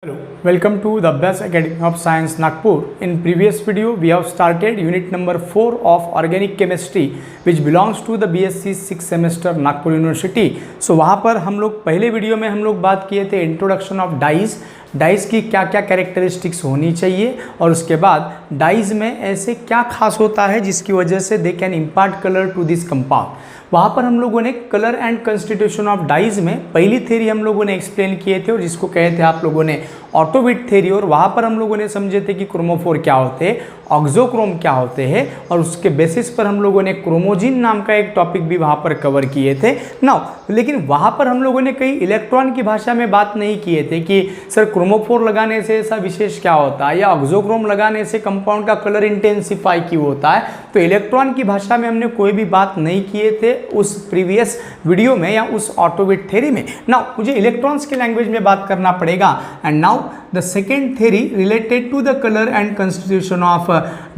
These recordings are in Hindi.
Hello, welcome to the Best Academy of Science Nagpur. In previous video, we have started unit number 4 of Organic Chemistry, which belongs to the BSc 6th semester Nagpur University. So वहाँ पर हम लोग पहले वीडियो में हम लोग बात किए थे इंट्रोडक्शन ऑफ डाइज की क्या क्या कैरेक्टरिस्टिक्स होनी चाहिए और उसके बाद डाइज में ऐसे क्या खास होता है जिसकी वजह से they can impart colour to this compound. वहाँ पर हम लोगों ने colour and constitution of dyes में पहली थ्योरी हम लोगों ने एक्सप्लेन किए थे और जिसको कहे थे आप लोगों ने ऑटोविट थ्योरी, और वहाँ पर हम लोगों ने समझे थे कि क्रोमोफोर क्या होते हैं, ऑक्सोक्रोम क्या होते हैं, और उसके बेसिस पर हम लोगों ने क्रोमोजिन नाम का एक टॉपिक भी वहाँ पर कवर किए थे नाउ। लेकिन वहाँ पर हम लोगों ने कई इलेक्ट्रॉन की भाषा में बात नहीं किए थे कि सर क्रोमोफोर लगाने से ऐसा विशेष क्या होता है या ऑक्सोक्रोम लगाने से कंपाउंड का कलर इंटेंसिफाई क्यों होता है। तो इलेक्ट्रॉन की भाषा में हमने कोई भी बात नहीं किए थे उस प्रीवियस वीडियो में या उस ऑटोविट थ्योरी में। नाउ मुझे इलेक्ट्रॉन्स के लैंग्वेज में बात करना पड़ेगा। And now the second theory related to the color and constitution of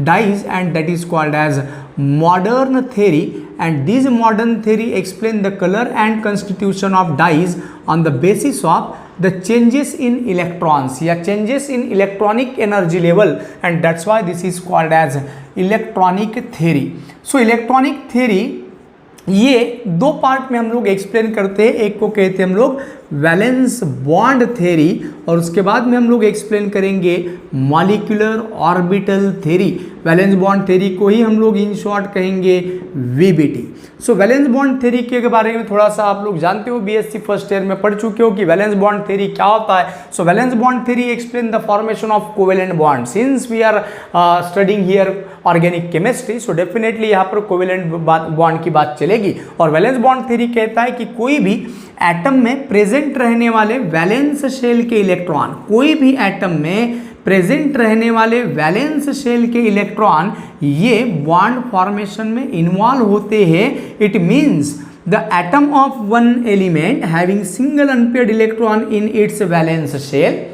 dyes, and that is called as modern theory. And this modern theory explain the color and constitution of dyes on the basis of the changes in electrons या changes in electronic energy level, and that's why this is called as electronic theory. So electronic theory ये दो पार्ट में हम लोग एक्सप्लेन करते हैं। एक को कहते हैं हम लोग वैलेंस बॉन्ड थ्योरी और उसके बाद में हम लोग एक्सप्लेन करेंगे molecular orbital theory. Valence bond theory को ही हम लोग इन शॉर्ट कहेंगे वीबीटी। सो वैलेंस बॉन्ड थ्योरी के बारे में थोड़ा सा आप लोग जानते हो, बीएससी फर्स्ट ईयर में पढ़ चुके हो कि वैलेंस बॉन्ड थ्योरी क्या होता है। So valence bond theory explain the formation of covalent bond. Since we are studying here organic chemistry, so definitely यहाँ पर कोवेलेंट बॉन्ड की बात चलेगी। और वैलेंस बॉन्ड थ्योरी कहता है कि कोई भी एटम में प्रेजेंट रहने वाले वैलेंस शेल के इलेक्ट्रॉन, कोई भी एटम में प्रेजेंट रहने वाले वैलेंस शेल के इलेक्ट्रॉन ये बॉन्ड फॉर्मेशन में इन्वॉल्व होते हैं। It means the atom of one element having single unpaired electron in its valence shell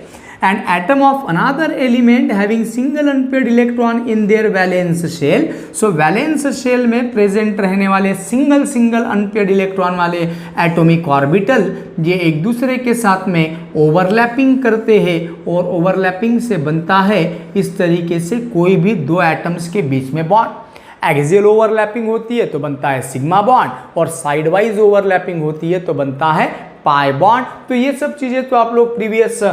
and atom of another element having single unpaired electron in their valence shell. So valence shell में present रहने वाले single unpaired electron वाले atomic orbital ये एक दूसरे के साथ में overlapping करते हैं और overlapping से बनता है इस तरीके से कोई भी दो atoms के बीच में bond। एक्सियल ओवरलैपिंग होती है तो बनता है सिग्मा बॉन्ड और साइड वाइज ओवरलैपिंग होती है तो बनता है पाई बॉन्ड। तो ये सब चीजें तो आप लोग प्रीवियस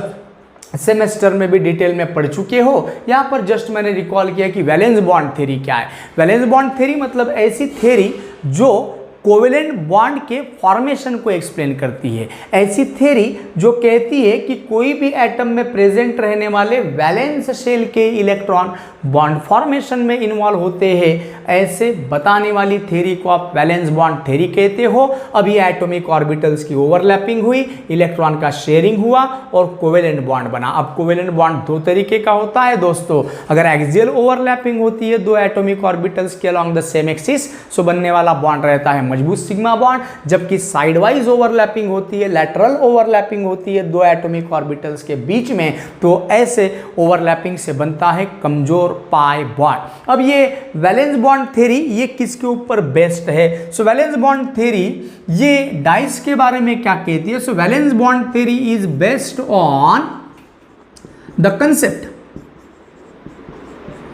सेमेस्टर में भी डिटेल में पढ़ चुके हो। यहाँ पर जस्ट मैंने रिकॉल किया कि वैलेंस बॉन्ड थ्योरी क्या है। वैलेंस बॉन्ड थ्योरी मतलब ऐसी थ्योरी जो कोवेलेंट बॉन्ड के फॉर्मेशन को एक्सप्लेन करती है। ऐसी थ्योरी जो कहती है कि कोई भी एटम में प्रेजेंट रहने वाले वैलेंस शेल के इलेक्ट्रॉन बॉन्ड फॉर्मेशन में इन्वॉल्व होते हैं, ऐसे बताने वाली थ्योरी को आप वैलेंस बॉन्ड थ्योरी कहते हो। अब ये एटॉमिक ऑर्बिटल्स की ओवरलैपिंग हुई, इलेक्ट्रॉन का शेयरिंग हुआ और कोवेलेंट बॉन्ड बना। अब कोवेलेंट बॉन्ड दो तरीके का होता है दोस्तों। अगर एक्सियल ओवरलैपिंग होती है दो एटॉमिक ऑर्बिटल्स के अलोंग द सेम एक्सिस, सो बनने वाला बॉन्ड रहता है मजबूत सिग्मा बॉन्ड। जबकि साइड वाइज ओवरलैपिंग होती है, लैटरल ओवरलैपिंग होती है दो एटॉमिक ऑर्बिटल्स के बीच में, तो ऐसे ओवरलैपिंग से बनता है कमजोर पाई बॉन्ड। अब ये वैलेंस बॉन्ड थ्योरी ये किसके ऊपर बेस्ड है? सो वैलेंस बॉन्ड थ्योरी ये डाइस के बारे में क्या कहती है? So valence bond theory is based on the concept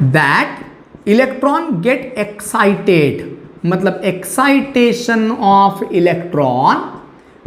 that electron get excited, मतलब excitation of electron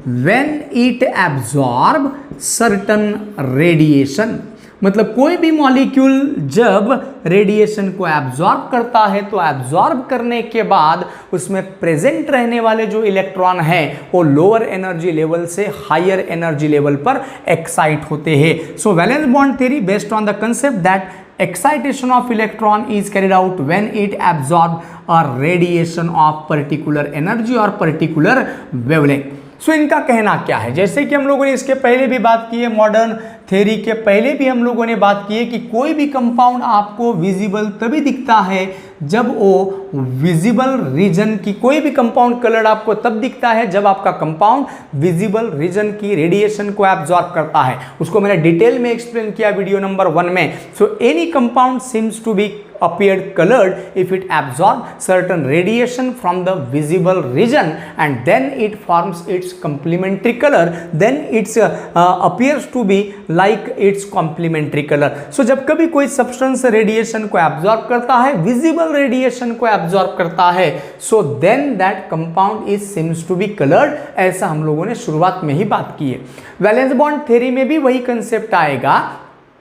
when it absorb certain radiation. मतलब कोई भी मॉलिक्यूल जब रेडिएशन को एब्जॉर्ब करता है तो एब्जॉर्ब करने के बाद उसमें प्रेजेंट रहने वाले जो इलेक्ट्रॉन है वो लोअर एनर्जी लेवल से हायर एनर्जी लेवल पर एक्साइट होते हैं। So valence bond theory based on the concept that excitation of electron is carried out when it absorbs a radiation of particular energy or particular wavelength. सो इनका कहना क्या है? जैसे कि हम लोगों ने इसके पहले भी बात की है, मॉडर्न थ्योरी के पहले भी हम लोगों ने बात की है कि कोई भी कंपाउंड आपको विजिबल तभी दिखता है जब वो विजिबल रीजन की, कोई भी कंपाउंड कलर आपको तब दिखता है जब आपका कंपाउंड विजिबल रीजन की रेडिएशन को एब्जॉर्ब करता है। उसको मैंने डिटेल में एक्सप्लेन किया वीडियो नंबर 1 में। So any compound seems to be appeared colored if it absorbed certain radiation from the visible region and then it forms its complementary color, then it appears to be like its complementary color. So जब कभी कोई substance रेडिएशन को एब्जॉर्ब करता है, विजिबल रेडिएशन को एब्जॉर्ब करता है, so then that compound is seems to be colored. ऐसा हम लोगों ने शुरुआत में ही बात की है. वैलेंस बॉन्ड थ्योरी में भी वही कंसेप्ट आएगा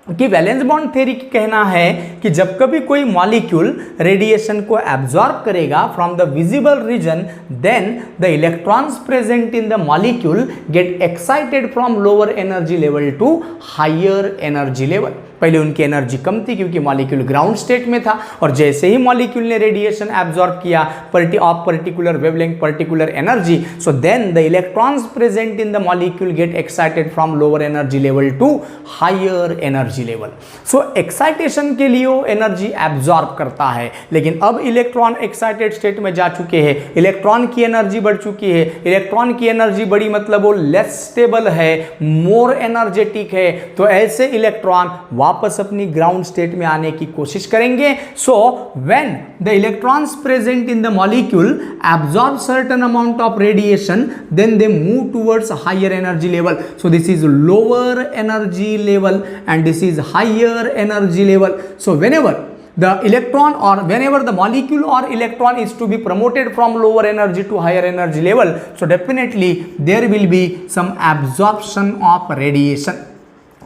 कि वैलेंस बॉन्ड थ्योरी की कहना है कि जब कभी कोई मॉलिक्यूल रेडिएशन को एब्जॉर्ब करेगा from the visible region, then the electrons present in the molecule get excited from lower energy level to higher energy level. पहले उनकी एनर्जी कम थी क्योंकि मॉलिक्यूल ग्राउंड स्टेट में था, और जैसे ही मॉलिक्यूल ने रेडिएशन एब्जॉर्ब किया of particular wavelength, particular energy, so then the electrons present in the molecule get excited from lower energy level to higher energy level. So excitation के लिए वो एनर्जी एब्जॉर्ब करता है, लेकिन अब इलेक्ट्रॉन एक्साइटेड स्टेट में जा चुके हैं, इलेक्ट्रॉन की एनर्जी बढ़ चुकी है. इलेक्ट्रॉन की एनर्जी बढ़ी मतलब वो लेस स्टेबल है, मोर एनर्जेटिक है, तो ऐसे इलेक्ट्रॉन वापस अपनी ग्राउंड स्टेट में आने की कोशिश करेंगे. So when the electrons present in the molecule absorb certain amount of radiation, then they move towards higher energy level. So this is lower energy level and this is higher energy level. So whenever the electron or whenever the molecule or electron is to be promoted from lower energy to higher energy level, so definitely there will be some absorption of radiation.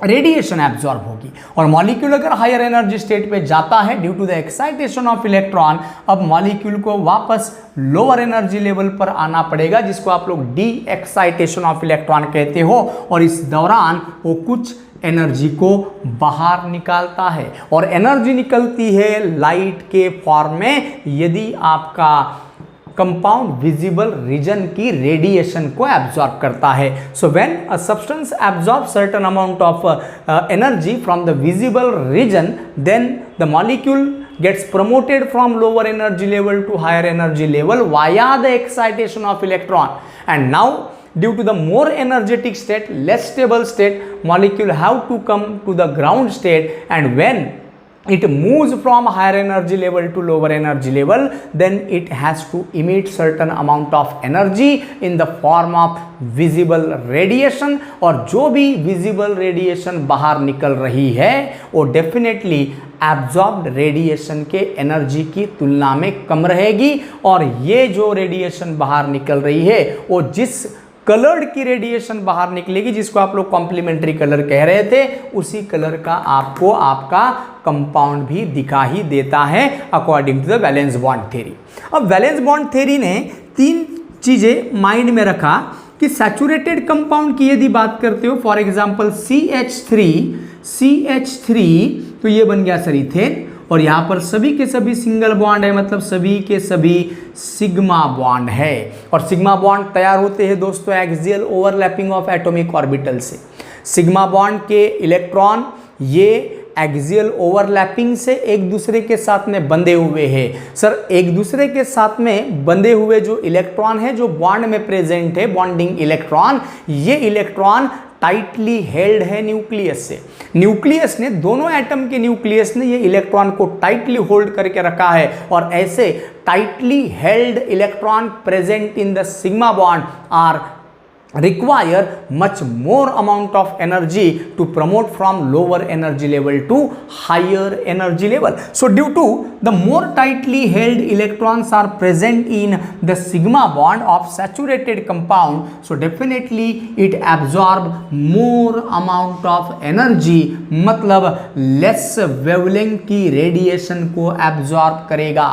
Radiation absorb होगी, और मॉलिक्यूल अगर हायर एनर्जी स्टेट पे जाता है due to the excitation of electron, अब मॉलिक्यूल को वापस लोअर एनर्जी लेवल पर आना पड़ेगा, जिसको आप लोग डी एक्साइटेशन ऑफ इलेक्ट्रॉन कहते हो, और इस दौरान वो कुछ एनर्जी को बाहर निकालता है, और एनर्जी निकलती है लाइट के फॉर्म में यदि आपका कंपाउंड विजिबल रीजन की रेडिएशन को एब्जॉर्ब करता है. So when a substance absorb certain amount of energy from the visible region, then the molecule gets promoted from lower energy level to higher energy level via the excitation of electron, and now due to the more energetic state, less stable state, molecule have to come to the ground state, and when it moves from higher energy level to lower energy level, then it has to emit certain amount of energy in the form of visible radiation, और जो भी visible radiation बाहर निकल रही है वो definitely absorbed radiation के एनर्जी की तुलना में कम रहेगी, और ये जो रेडिएशन बाहर निकल रही है वो जिस कलर्ड की रेडिएशन बाहर निकलेगी, जिसको आप लोग कॉम्प्लीमेंट्री कलर कह रहे थे, उसी कलर का आपको आपका कंपाउंड भी दिखा ही देता है according to the valence bond theory. अब वैलेंस बॉन्ड थ्योरी ने तीन चीजें माइंड में रखा कि सैचुरेटेड कंपाउंड की यदि बात करते हो, फॉर एग्जांपल CH3, तो ये बन गया सर इथेन, और यहां पर सभी के सभी सिंगल बॉन्ड है, मतलब सभी के सभी सिग्मा बॉन्ड है, और सिग्मा बॉन्ड तैयार होते हैं दोस्तों axial overlapping of atomic orbital से. सिग्मा बॉन्ड के इलेक्ट्रॉन ये एक्सियल ओवरलैपिंग से एक दूसरे के साथ में बंधे हुए हैं. सर एक दूसरे के साथ में बंधे हुए जो इलेक्ट्रॉन है, जो बॉन्ड में प्रेजेंट है, बॉन्डिंग इलेक्ट्रॉन, ये इलेक्ट्रॉन टाइटली हेल्ड है न्यूक्लियस से. न्यूक्लियस ने, दोनों एटम के न्यूक्लियस ने ये इलेक्ट्रॉन को टाइटली होल्ड करके रखा है, और ऐसे tightly held electron present in the sigma bond are require much more amount of energy to promote from lower energy level to higher energy level. So due to the more tightly held electrons are present in the sigma bond of saturated compound, so definitely it absorb more amount of energy, मतलब less wavelength की radiation को absorb करेगा,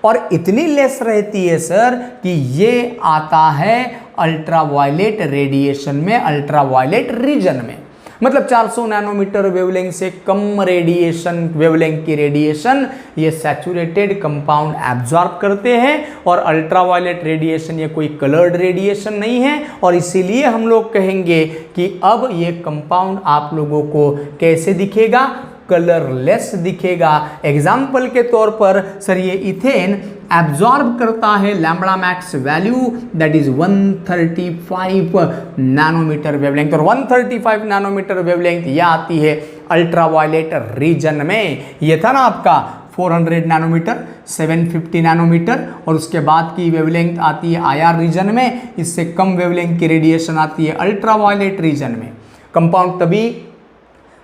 और इतनी लेस रहती है सर कि ये आता है अल्ट्रावायलेट रेडिएशन में, अल्ट्रावायलेट रीजन में, मतलब 400 नैनोमीटर वेवलेंथ से कम रेडिएशन, वेवलेंथ की रेडिएशन ये सैचुरेटेड कंपाउंड एब्जॉर्ब करते हैं, और अल्ट्रावायलेट रेडिएशन ये कोई कलर्ड रेडिएशन नहीं है, और इसीलिए हम लोग कहेंगे कि अब ये कंपाउंड आप लोगों को कैसे दिखेगा, कलरलेस दिखेगा. एग्जाम्पल के तौर पर सर ये इथेन एब्जॉर्ब करता है lambda max value that is 135 nanometer wavelength, और 135 नैनोमीटर वेवलेंथ यह आती है अल्ट्रावायलेट रीजन में. ये था ना आपका 400 नैनोमीटर, 750 नैनोमीटर, और उसके बाद की वेवलेंथ आती है IR रीजन में। इससे कम वेवलेंथ की रेडिएशन आती है अल्ट्रावायलेट रीजन में। कंपाउंड तभी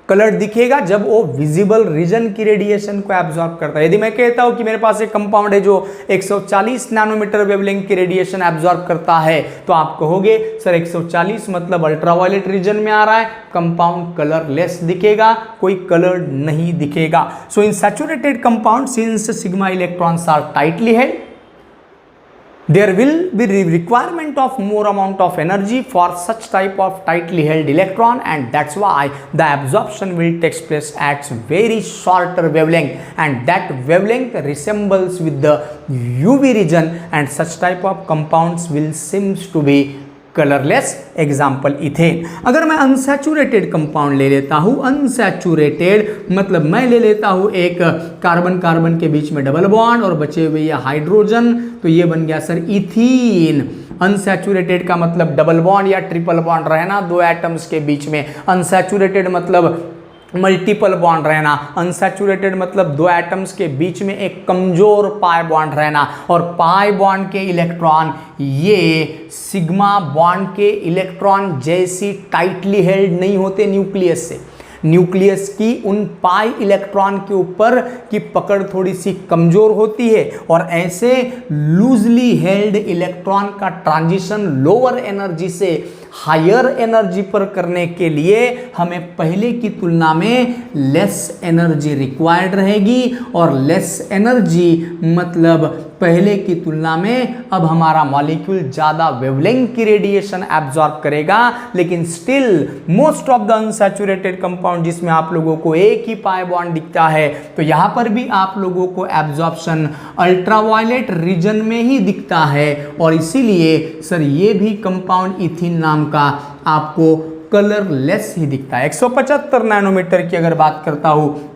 कलर दिखेगा जब वो विजिबल रीजन की रेडिएशन को एब्जॉर्ब करता है। यदि मैं कहता हूं कि मेरे पास एक कंपाउंड है जो 140 नैनोमीटर वेवलेंथ की रेडिएशन एब्जॉर्ब करता है, तो आप कहोगे सर 140 मतलब अल्ट्रावायलेट रीजन में आ रहा है, कंपाउंड कलरलेस दिखेगा, कोई कलर नहीं दिखेगा। So in saturated compound since sigma electrons are tightly held, there will be requirement of more amount of energy for such type of tightly held electron, and that's why the absorption will take place at very shorter wavelength, and that wavelength resembles with the UV region, and such type of compounds will seems to be colourless. Example ethane. अगर मैं अनसैचुरेटेड कंपाउंड ले लेता हूं, अनसैचुरेटेड मतलब मैं ले लेता हूं एक कार्बन कार्बन के बीच में डबल बॉन्ड और बचे हुए ये हाइड्रोजन, तो ये बन गया सर इथीन। अनसैचुरेटेड का मतलब डबल बॉन्ड या ट्रिपल बॉन्ड रहना दो एटम्स के बीच में, अनसैचुरेटेड मतलब मल्टीपल बॉन्ड रहना, अनसैचुरेटेड मतलब दो एटम्स के बीच में एक कमजोर पाई बॉन्ड रहना, और पाई बॉन्ड के इलेक्ट्रॉन ये सिग्मा बॉन्ड के इलेक्ट्रॉन जैसी टाइटली हेल्ड नहीं होते न्यूक्लियस से। न्यूक्लियस की उन पाई इलेक्ट्रॉन के ऊपर की पकड़ थोड़ी सी कमजोर होती है, और ऐसे लूजली हेल्ड इलेक्ट्रॉन का ट्रांजिशन लोअर एनर्जी से हायर एनर्जी पर करने के लिए हमें पहले की तुलना में लेस एनर्जी रिक्वायर्ड रहेगी, और लेस एनर्जी मतलब पहले की तुलना में अब हमारा मॉलिक्यूल ज़्यादा वेवलेंथ की रेडिएशन एब्जॉर्ब करेगा। लेकिन still most of the unsaturated compound जिसमें आप लोगों को एक ही पाई बॉन्ड दिखता है, तो यहाँ पर भी आप लोगों को एब्जॉर्प्शन अल्ट्रावायलेट रीजन में ही दिखता है, और इसीलिए सर ये भी कंपाउंड इथीन नाम का आपको कलरलेस ही दिखता है। 175 नैनोमीटर की अगर बात करता हूँ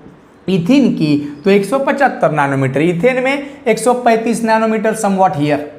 इथीन की, तो 175 नैनोमीटर, इथेन में 135 नैनोमीटर समवॉट हियर,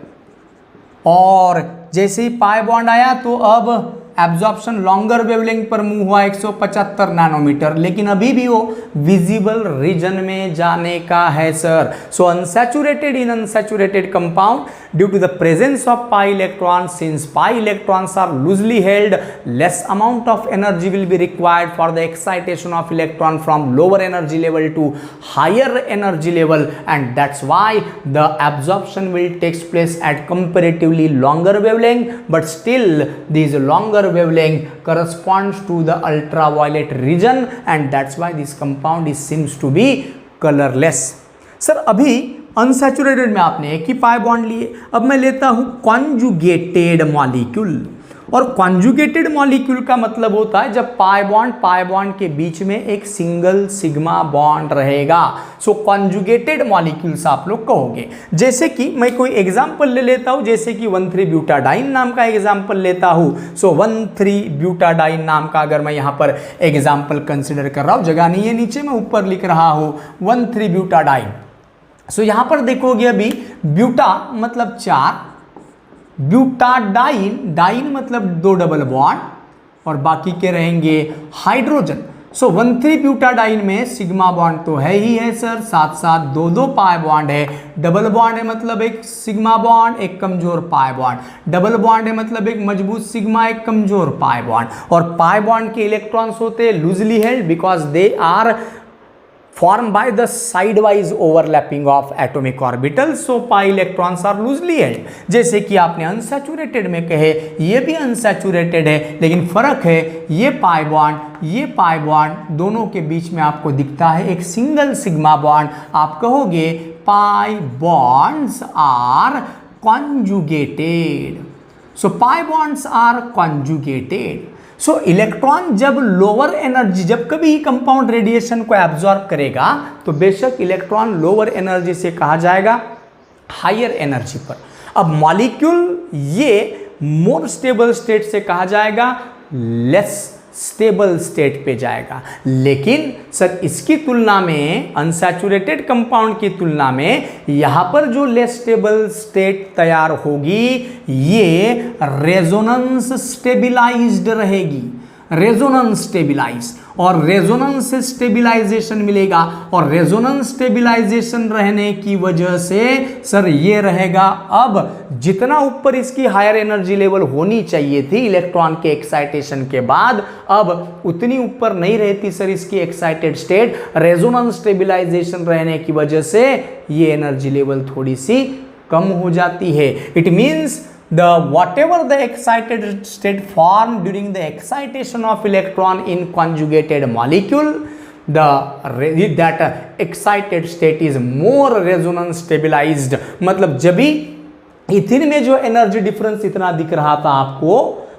और जैसे ही पाई बॉन्ड आया तो अब एब्जॉर्प्शन लॉन्गर वेवलेंथ पर मूव हुआ 175 नैनोमीटर, लेकिन अभी भी वो विजिबल रीजन में जाने का है sir. So unsaturated in unsaturated compound due to the presence of pi electron, since pi electrons are loosely held, less amount of energy will be required for the excitation of electron from lower energy level to higher energy level, and that's why the absorption will takes place at comparatively longer wavelength, but still these longer wavelength corresponds to the ultraviolet region, and that's why this compound is seems to be colorless। Sir अभी अनसैचुरेटेड में आपने एक ही पाई बॉन्ड लिए, अब मैं लेता हूं कॉन्जुगेटेड मॉलिक्यूल, और कॉन्जुगेटेड मॉलिक्यूल का मतलब होता है जब पाई बॉन्ड के बीच में एक सिंगल सिग्मा बॉन्ड रहेगा। सो कॉन्जुगेटेड मॉलिक्यूल्स आप लोग कहोगे। जैसे कि मैं कोई एग्जांपल ले लेता हूं, जैसे कि 1,3-ब्यूटाडाइन नाम का एग्जांपल लेता हूं। सो 1,3-ब्यूटाडाइन नाम का अगर मैं यहां पर एग्जांपल कंसिडर कर रहा हूं, जगह नहीं है नीचे, मैं ऊपर लिख रहा हूं 1,3-ब्यूटाडाइन। सो यहां पर देखोगे अभी ब्यूटा मतलब 4, ब्यूटाडाइन, डाइन मतलब 2 डबल बॉन्ड, और बाकी के रहेंगे हाइड्रोजन। सो 1,3-ब्यूटाडाइन में सिग्मा बॉन्ड तो है ही है सर, साथ साथ 2 पाई बॉन्ड है। डबल बॉन्ड है मतलब एक सिग्मा बॉन्ड, एक कमजोर पाई बॉन्ड। डबल बॉन्ड है मतलब एक मजबूत सिग्मा, एक कमजोर पाई बॉन्ड। और पाई बॉन्ड के इलेक्ट्रॉन्स होते हैं loosely held because they are formed by the sidewise overlapping of atomic orbitals, so pi electrons are loosely held। जैसे कि आपने अनसैचुरेटेड में कहे, ये भी अनसैचुरेटेड है, लेकिन फर्क है ये पाई बॉन्ड दोनों के बीच में आपको दिखता है एक सिंगल सिग्मा बॉन्ड। आप कहोगे pi bonds are conjugated. So pi bonds are conjugated. So electron जब लोअर एनर्जी, जब कभी कंपाउंड रेडिएशन को एब्जॉर्ब करेगा, तो बेशक इलेक्ट्रॉन लोअर एनर्जी से कहा जाएगा हायर एनर्जी पर। अब मॉलिक्यूल ये मोर स्टेबल स्टेट से कहा जाएगा लेस स्टेबल स्टेट पे जाएगा। लेकिन सर इसकी तुलना में, अनसैचुरेटेड कंपाउंड की तुलना में, यहां पर जो लेस स्टेबल स्टेट तैयार होगी ये रेजोनेंस स्टेबिलाइज्ड रहेगी। रेजोनेंस स्टेबिलाइज, और रेजोनेंस से स्टेबिलाइजेशन मिलेगा, और रेजोनेंस स्टेबिलाइजेशन रहने की वजह से सर ये रहेगा, अब जितना ऊपर इसकी हायर एनर्जी लेवल होनी चाहिए थी इलेक्ट्रॉन के एक्साइटेशन के बाद, अब उतनी ऊपर नहीं रहती सर इसकी एक्साइटेड स्टेट। रेजोनेंस स्टेबिलाइजेशन रहने की वजह से ये एनर्जी लेवल थोड़ी सी कम हो जाती है। It means whatever the excited state formed during the excitation of electron in conjugated molecule, that excited state is more resonance stabilized। मतलब जब भी इथिन में जो एनर्जी डिफरेंस इतना दिख रहा था आपको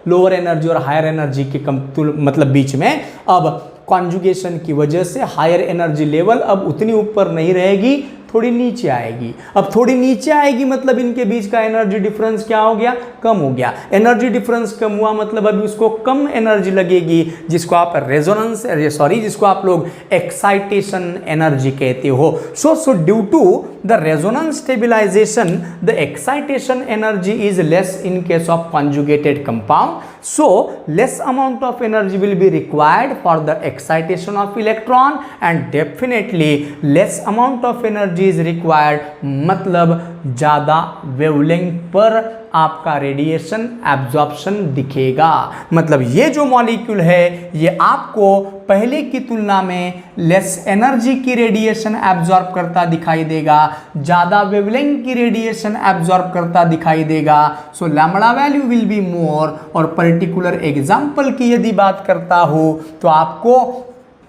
लोअर एनर्जी और हायर एनर्जी के मतलब बीच में, अब कॉन्जुगेशन की वजह से हायर एनर्जी लेवल अब उतनी ऊपर नहीं रहेगी, थोड़ी नीचे आएगी। अब थोड़ी नीचे आएगी मतलब इनके बीच का एनर्जी डिफरेंस क्या हो गया, कम हो गया। एनर्जी डिफरेंस कम हुआ मतलब अभी उसको कम एनर्जी लगेगी, जिसको आप रेजोनेंस जिसको आप लोग एक्साइटेशन एनर्जी कहते हो। So due to the resonance stabilization the excitation energy is less in case of conjugated compound, so less amount of energy will be required for the excitation of electron and definitely less amount of energy is required, मतलब ज़्यादा वेवलेंथ पर आपका रेडिएशन एब्जॉर्प्शन दिखेगा। मतलब ये जो मॉलिक्यूल है ये आपको पहले की तुलना में लेस एनर्जी की रेडिएशन एब्जॉर्ब करता दिखाई देगा, ज़्यादा वेवलेंथ की रेडिएशन एब्जॉर्ब करता दिखाई देगा। So lambda value will be more. और पर्टिकुलर एग्जाम्पल की यदि बात करता हूँ तो आपको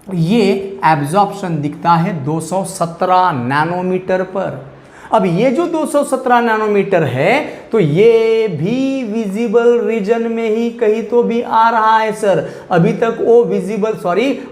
ये एब्जॉर्प्शन दिखता है 217 नैनोमीटर पर। अब ये जो 217 नैनोमीटर है तो ये भी विजिबल रीजन में ही कहीं तो भी आ रहा है सर। अभी तक वो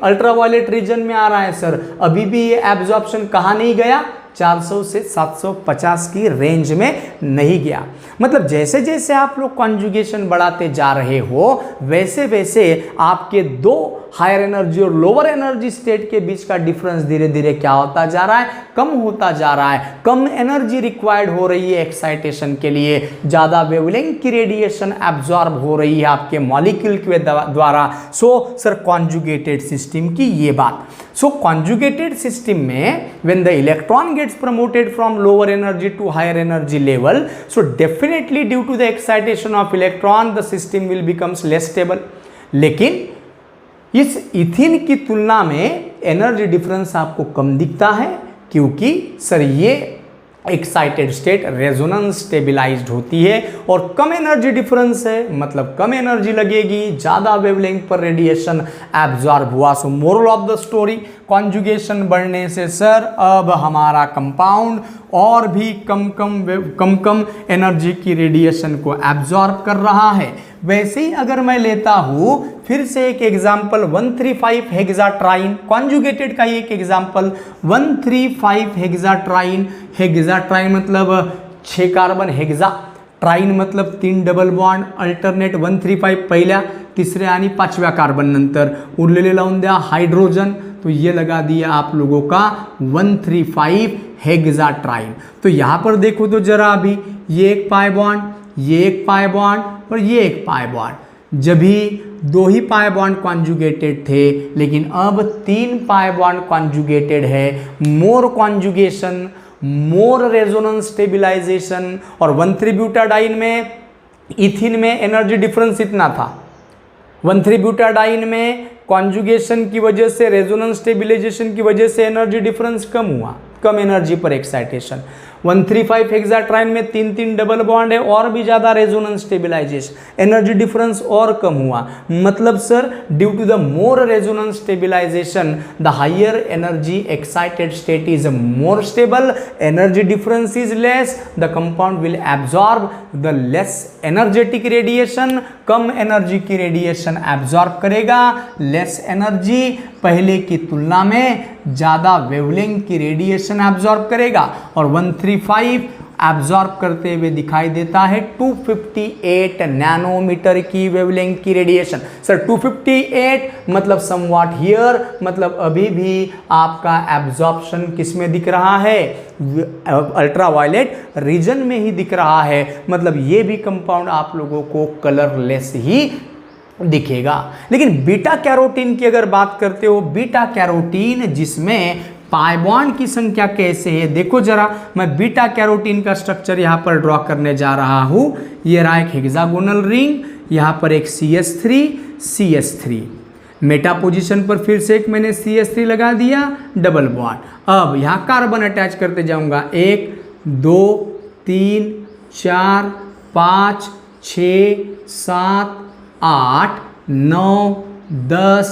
अल्ट्रावायलेट रीजन में आ रहा है सर। अभी भी ये एब्जॉर्प्शन कहाँ नहीं गया, 400 से 750 की रेंज में नहीं गया। मतलब जैसे जैसे आप लोग कॉन्जुगेशन बढ़ाते जा रहे हो वैसे वैसे आपके दो हायर एनर्जी और लोअर एनर्जी स्टेट के बीच का डिफरेंस धीरे धीरे क्या होता जा रहा है, कम होता जा रहा है। कम एनर्जी रिक्वायर्ड हो रही है एक्साइटेशन के लिए, ज़्यादा वेवलेंथ की रेडिएशन एब्जॉर्ब हो रही है आपके मॉलिक्यूल के द्वारा। सो सर कॉन्जुगेटेड सिस्टम की ये बात। सो कॉन्जुगेटेड सिस्टम में when the electron gets promoted from lower energy to higher energy level, so definitely due to the excitation of electron the system will becomes less stable. लेकिन इस इथिन की तुलना में एनर्जी डिफरेंस आपको कम दिखता है क्योंकि सर ये एक्साइटेड स्टेट रेजोनेंस स्टेबिलाइज्ड होती है और कम एनर्जी डिफरेंस है, मतलब कम एनर्जी लगेगी, ज़्यादा वेवलेंथ पर रेडिएशन एब्जॉर्ब हुआ। सो moral of the story, conjugation बढ़ने से सर अब हमारा कंपाउंड और भी कम एनर्जी की रेडिएशन को एब्जॉर्ब कर रहा है। वैसे ही अगर मैं लेता हूँ फिर से एक एग्जाम्पल 135 हेक्साट्राइन, कॉन्जुगेटेड का एक एग्जाम्पल 135 हेक्साट्राइन। हेक्साट्राइन मतलब 6 कार्बन, हेक्सा ट्राइन मतलब 3 डबल बॉन्ड, अल्टरनेट 135 पहिल्या, तिसऱ्या आणि 5व्या कार्बन नंतर उरलेले लावून द्या हाइड्रोजन, तो ये लगा दिया आप लोगों का 135 हेक्साट्राइन। तो यहाँ पर देखो तो जरा अभी ये एक पाई बॉन्ड, ये एक पाई बॉन्ड और ये एक पाई बॉन्ड। जब भी 2 ही पाई बॉन्ड कॉन्जुगेटेड थे लेकिन अब 3 पाई बॉन्ड कॉन्जुगेटेड है। मोर कॉन्जुगेशन, मोर रेजोनेंस स्टेबिलाइजेशन। और 1,3-ब्यूटाडाइन में, इथिन में एनर्जी डिफरेंस इतना था, 1,3-ब्यूटाडाइन में कॉन्जुगेशन की वजह से, रेजोनेंस स्टेबिलाइजेशन की वजह से एनर्जी डिफरेंस कम हुआ, कम एनर्जी पर एक्साइटेशन। 135 हेक्साट्राइन में 3 डबल बॉन्ड है और भी ज़्यादा रेजोनेंस स्टेबिलाइजेशन, एनर्जी डिफरेंस और कम हुआ। मतलब sir due to the more resonance stabilization the higher energy excited state is more stable, energy difference is less, the compound will absorb the less energetic radiation, कम एनर्जी की रेडिएशन एब्जॉर्ब करेगा, लेस एनर्जी पहले की तुलना में ज़्यादा वेवलेंथ की रेडिएशन एब्जॉर्ब करेगा। और 135 एब्जॉर्ब करते हुए दिखाई देता है 258 नैनोमीटर की वेवलेंथ की रेडिएशन। सर 258 मतलब समवॉट हियर, मतलब अभी भी आपका एब्जॉर्प्शन किस में दिख रहा है, अल्ट्रावायलेट रीजन में ही दिख रहा है। मतलब ये भी कंपाउंड आप लोगों को कलरलेस ही दिखेगा। लेकिन बीटा कैरोटीन की अगर बात करते हो, बीटा कैरोटीन जिसमें पाई बॉन्ड की संख्या कैसे है, देखो जरा, मैं बीटा कैरोटीन का स्ट्रक्चर यहाँ पर ड्रॉ करने जा रहा हूँ। ये रहा एक हेक्सागोनल रिंग, यहाँ पर एक CH3 मेटा पोजीशन पर फिर से एक मैंने CH3 लगा दिया, डबल बॉन्ड। अब यहाँ कार्बन अटैच करते जाऊँगा, 1 2 3 4 5 6 7 8 9 10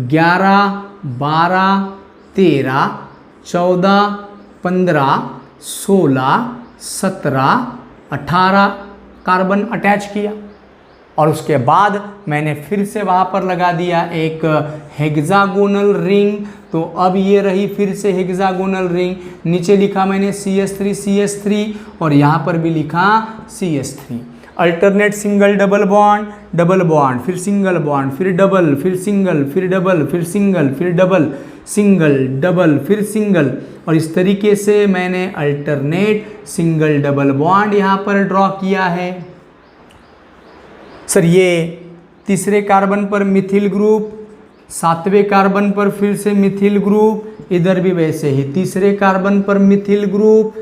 11 12 13 14 15 16 17 18 कार्बन अटैच किया। और उसके बाद मैंने फिर से वहाँ पर लगा दिया एक हेक्सागोनल रिंग। तो अब ये रही फिर से हेक्सागोनल रिंग। नीचे लिखा मैंने CH3 और यहाँ पर भी लिखा CH3। Alternate single double bond, फिर सिंगल बॉन्ड, फिर डबल, फिर सिंगल, फिर डबल, फिर सिंगल, फिर डबल, सिंगल डबल, फिर सिंगल। और इस तरीके से मैंने अल्टरनेट सिंगल डबल बॉन्ड यहाँ पर ड्रॉ किया है। सर ये तीसरे कार्बन पर मिथिल ग्रुप, 7वें कार्बन पर फिर से मिथिल ग्रुप, इधर भी वैसे ही तीसरे कार्बन पर मिथिल ग्रुप,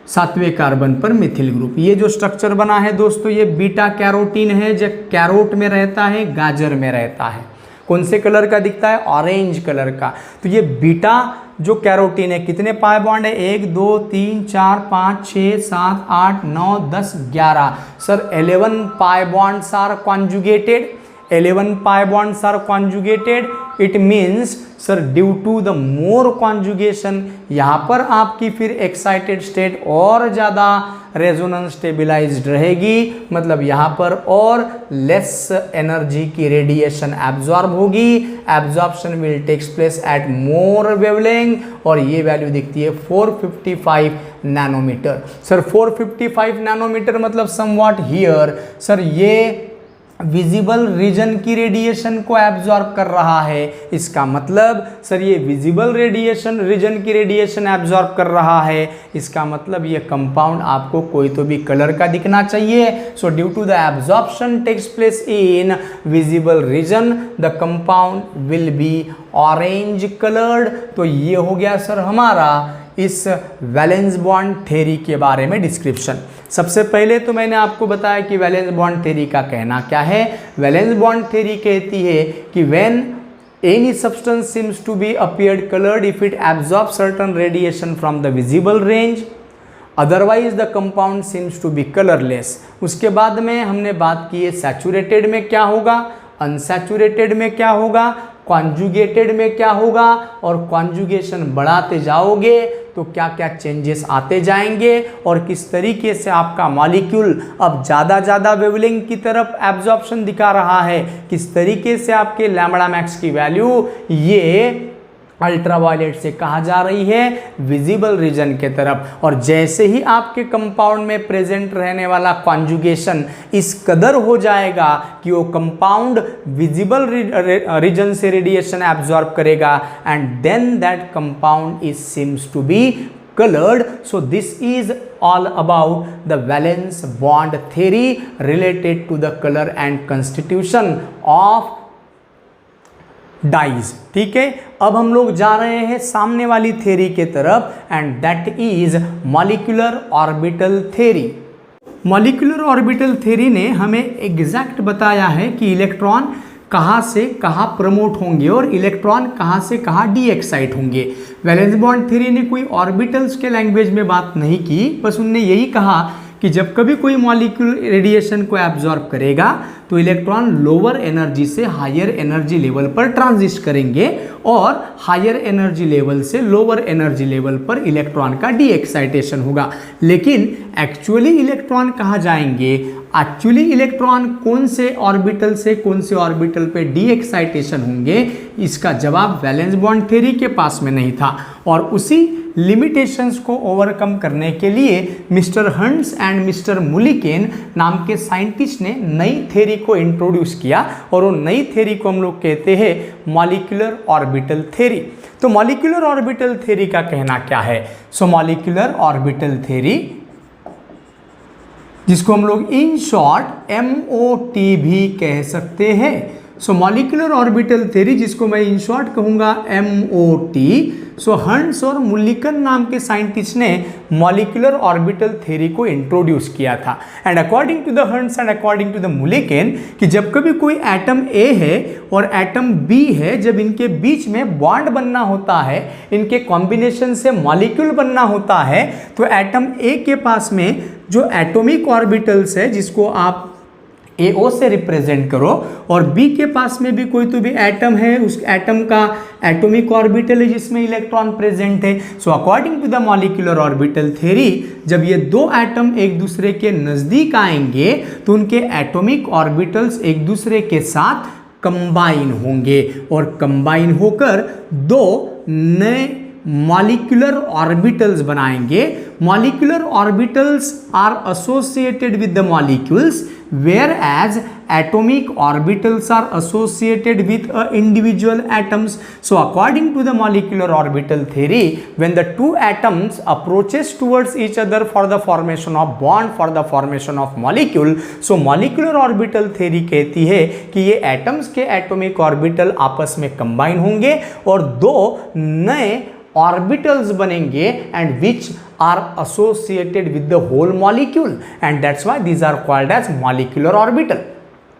7वें कार्बन पर मिथिल ग्रुप। ये जो स्ट्रक्चर बना है दोस्तों, ये बीटा कैरोटीन है, जो कैरोट में रहता है, गाजर में रहता है। कौन से कलर का दिखता है? ऑरेंज कलर का। तो ये बीटा जो कैरोटीन है, कितने पाई बॉन्ड है? 1 2 3 4 5 6 7 8 9 10 11। Sir 11 pi bonds are conjugated, 11 pi bonds are conjugated. It means sir due to the more conjugation, यहाँ पर आपकी फिर एक्साइटेड स्टेट और ज़्यादा रेजोनेंस स्टेबिलाइज्ड रहेगी। मतलब यहाँ पर और लेस एनर्जी की रेडिएशन एब्जॉर्ब होगी। Absorption will takes place at more wavelength और ये वैल्यू दिखती है 455 नैनोमीटर। सर 455 नैनोमीटर मतलब समवॉट हियर, सर ये विजिबल रीजन की रेडिएशन को एब्जॉर्ब कर रहा है। इसका मतलब सर ये विजिबल रेडिएशन रीजन की रेडिएशन एब्जॉर्ब कर रहा है। इसका मतलब ये कंपाउंड आपको कोई तो भी कलर का दिखना चाहिए। So due to the absorption takes place in visible region the compound will be orange coloured. तो ये हो गया सर हमारा इस वैलेंस बॉन्ड थ्योरी के बारे में डिस्क्रिप्शन। सबसे पहले तो मैंने आपको बताया कि वैलेंस बॉन्ड थ्योरी का कहना क्या है। वैलेंस बॉन्ड थ्योरी कहती है कि when any substance seems to be appeared coloured if it absorb certain radiation from the visible range, otherwise the compound seems to be colourless. उसके बाद में हमने बात की है सैचुरेटेड में क्या होगा, अनसैचुरेटेड में क्या होगा, कॉन्जुगेटेड में क्या होगा, और कॉन्जुगेशन बढ़ाते जाओगे तो क्या क्या चेंजेस आते जाएंगे और किस तरीके से आपका मॉलिक्यूल अब ज़्यादा वेवलेंथ की तरफ एब्जॉर्प्शन दिखा रहा है, किस तरीके से आपके लैम्बडा मैक्स की वैल्यू ये अल्ट्रावायलेट से कहा जा रही है विजिबल रीजन के तरफ। और जैसे ही आपके कंपाउंड में प्रेजेंट रहने वाला कॉन्जुगेशन इस कदर हो जाएगा कि वो कंपाउंड विजिबल रीजन से रेडिएशन एब्जॉर्ब करेगा and then that compound is seems to be colored. So this is all about the valence bond theory related to the color and constitution of dyes. ठीक है, अब हम लोग जा रहे हैं सामने वाली थ्योरी के तरफ and that is molecular orbital theory. Molecular orbital theory ने हमें एग्जैक्ट बताया है कि इलेक्ट्रॉन कहाँ से कहाँ प्रमोट होंगे और इलेक्ट्रॉन कहाँ से कहाँ डी एक्साइट होंगे। वैलेंस बॉन्ड थ्योरी ने कोई ऑर्बिटल्स के लैंग्वेज में बात नहीं की, बस उनने यही कहा कि जब कभी कोई मॉलिक्यूल रेडिएशन को एब्जॉर्ब करेगा तो इलेक्ट्रॉन लोअर एनर्जी से हायर एनर्जी लेवल पर ट्रांजिस्ट करेंगे और हायर एनर्जी लेवल से लोअर एनर्जी लेवल पर इलेक्ट्रॉन का डी एक्साइटेशन होगा। लेकिन एक्चुअली इलेक्ट्रॉन कहाँ जाएंगे, एक्चुअली इलेक्ट्रॉन कौन से ऑर्बिटल से कौन से ऑर्बिटल पे डी एक्साइटेशन होंगे, इसका जवाब वैलेंस बॉन्ड थ्योरी के पास में नहीं था। और उसी लिमिटेशंस को ओवरकम करने के लिए मिस्टर हंट्स एंड मिस्टर मुलिकेन नाम के साइंटिस्ट ने नई थ्योरी को इंट्रोड्यूस किया और वो नई थ्योरी को हम लोग कहते हैं मॉलिक्यूलर ऑर्बिटल थ्योरी। तो मॉलिक्यूलर ऑर्बिटल थ्योरी का कहना क्या है? सो मॉलिक्यूलर ऑर्बिटल थ्योरी जिसको हम लोग इन शॉर्ट MOT भी कह सकते हैं। सो मॉलिक्यूलर ऑर्बिटल थ्योरी, जिसको मैं इन शॉर्ट कहूँगा MOT। सो हंट्स और मुल्लिकन नाम के साइंटिस्ट ने मॉलिक्यूलर ऑर्बिटल थ्योरी को इंट्रोड्यूस किया था। And according to the Hund's and according to the Mulliken कि जब कभी कोई एटम A है और एटम B है, जब इनके बीच में बॉन्ड बनना होता है, इनके कॉम्बिनेशन से मॉलिक्यूल बनना होता है, तो एटम A के पास में जो एटॉमिक ऑर्बिटल्स है, जिसको आप AO से रिप्रेजेंट करो, और B के पास में भी कोई तो भी एटम है, उस एटम का एटॉमिक ऑर्बिटल है जिसमें इलेक्ट्रॉन प्रेजेंट है। So according to the molecular orbital theory, जब ये दो एटम एक दूसरे के नज़दीक आएंगे तो उनके एटॉमिक ऑर्बिटल्स एक दूसरे के साथ कंबाइन होंगे और कंबाइन होकर दो नए मॉलिक्यूलर ऑर्बिटल्स बनाएंगे। Molecular orbitals are associated with the molecules, whereas atomic orbitals are associated with individual atoms. So according to the molecular orbital theory, when the two atoms approaches towards each other for the formation of bond, for the formation of molecule, so molecular orbital theory कहती है कि ये atoms के atomic orbital आपस में combine होंगे और दो नए ऑर्बिटल्स बनेंगे and which are associated with the whole molecule, and that's why these are called as molecular orbital.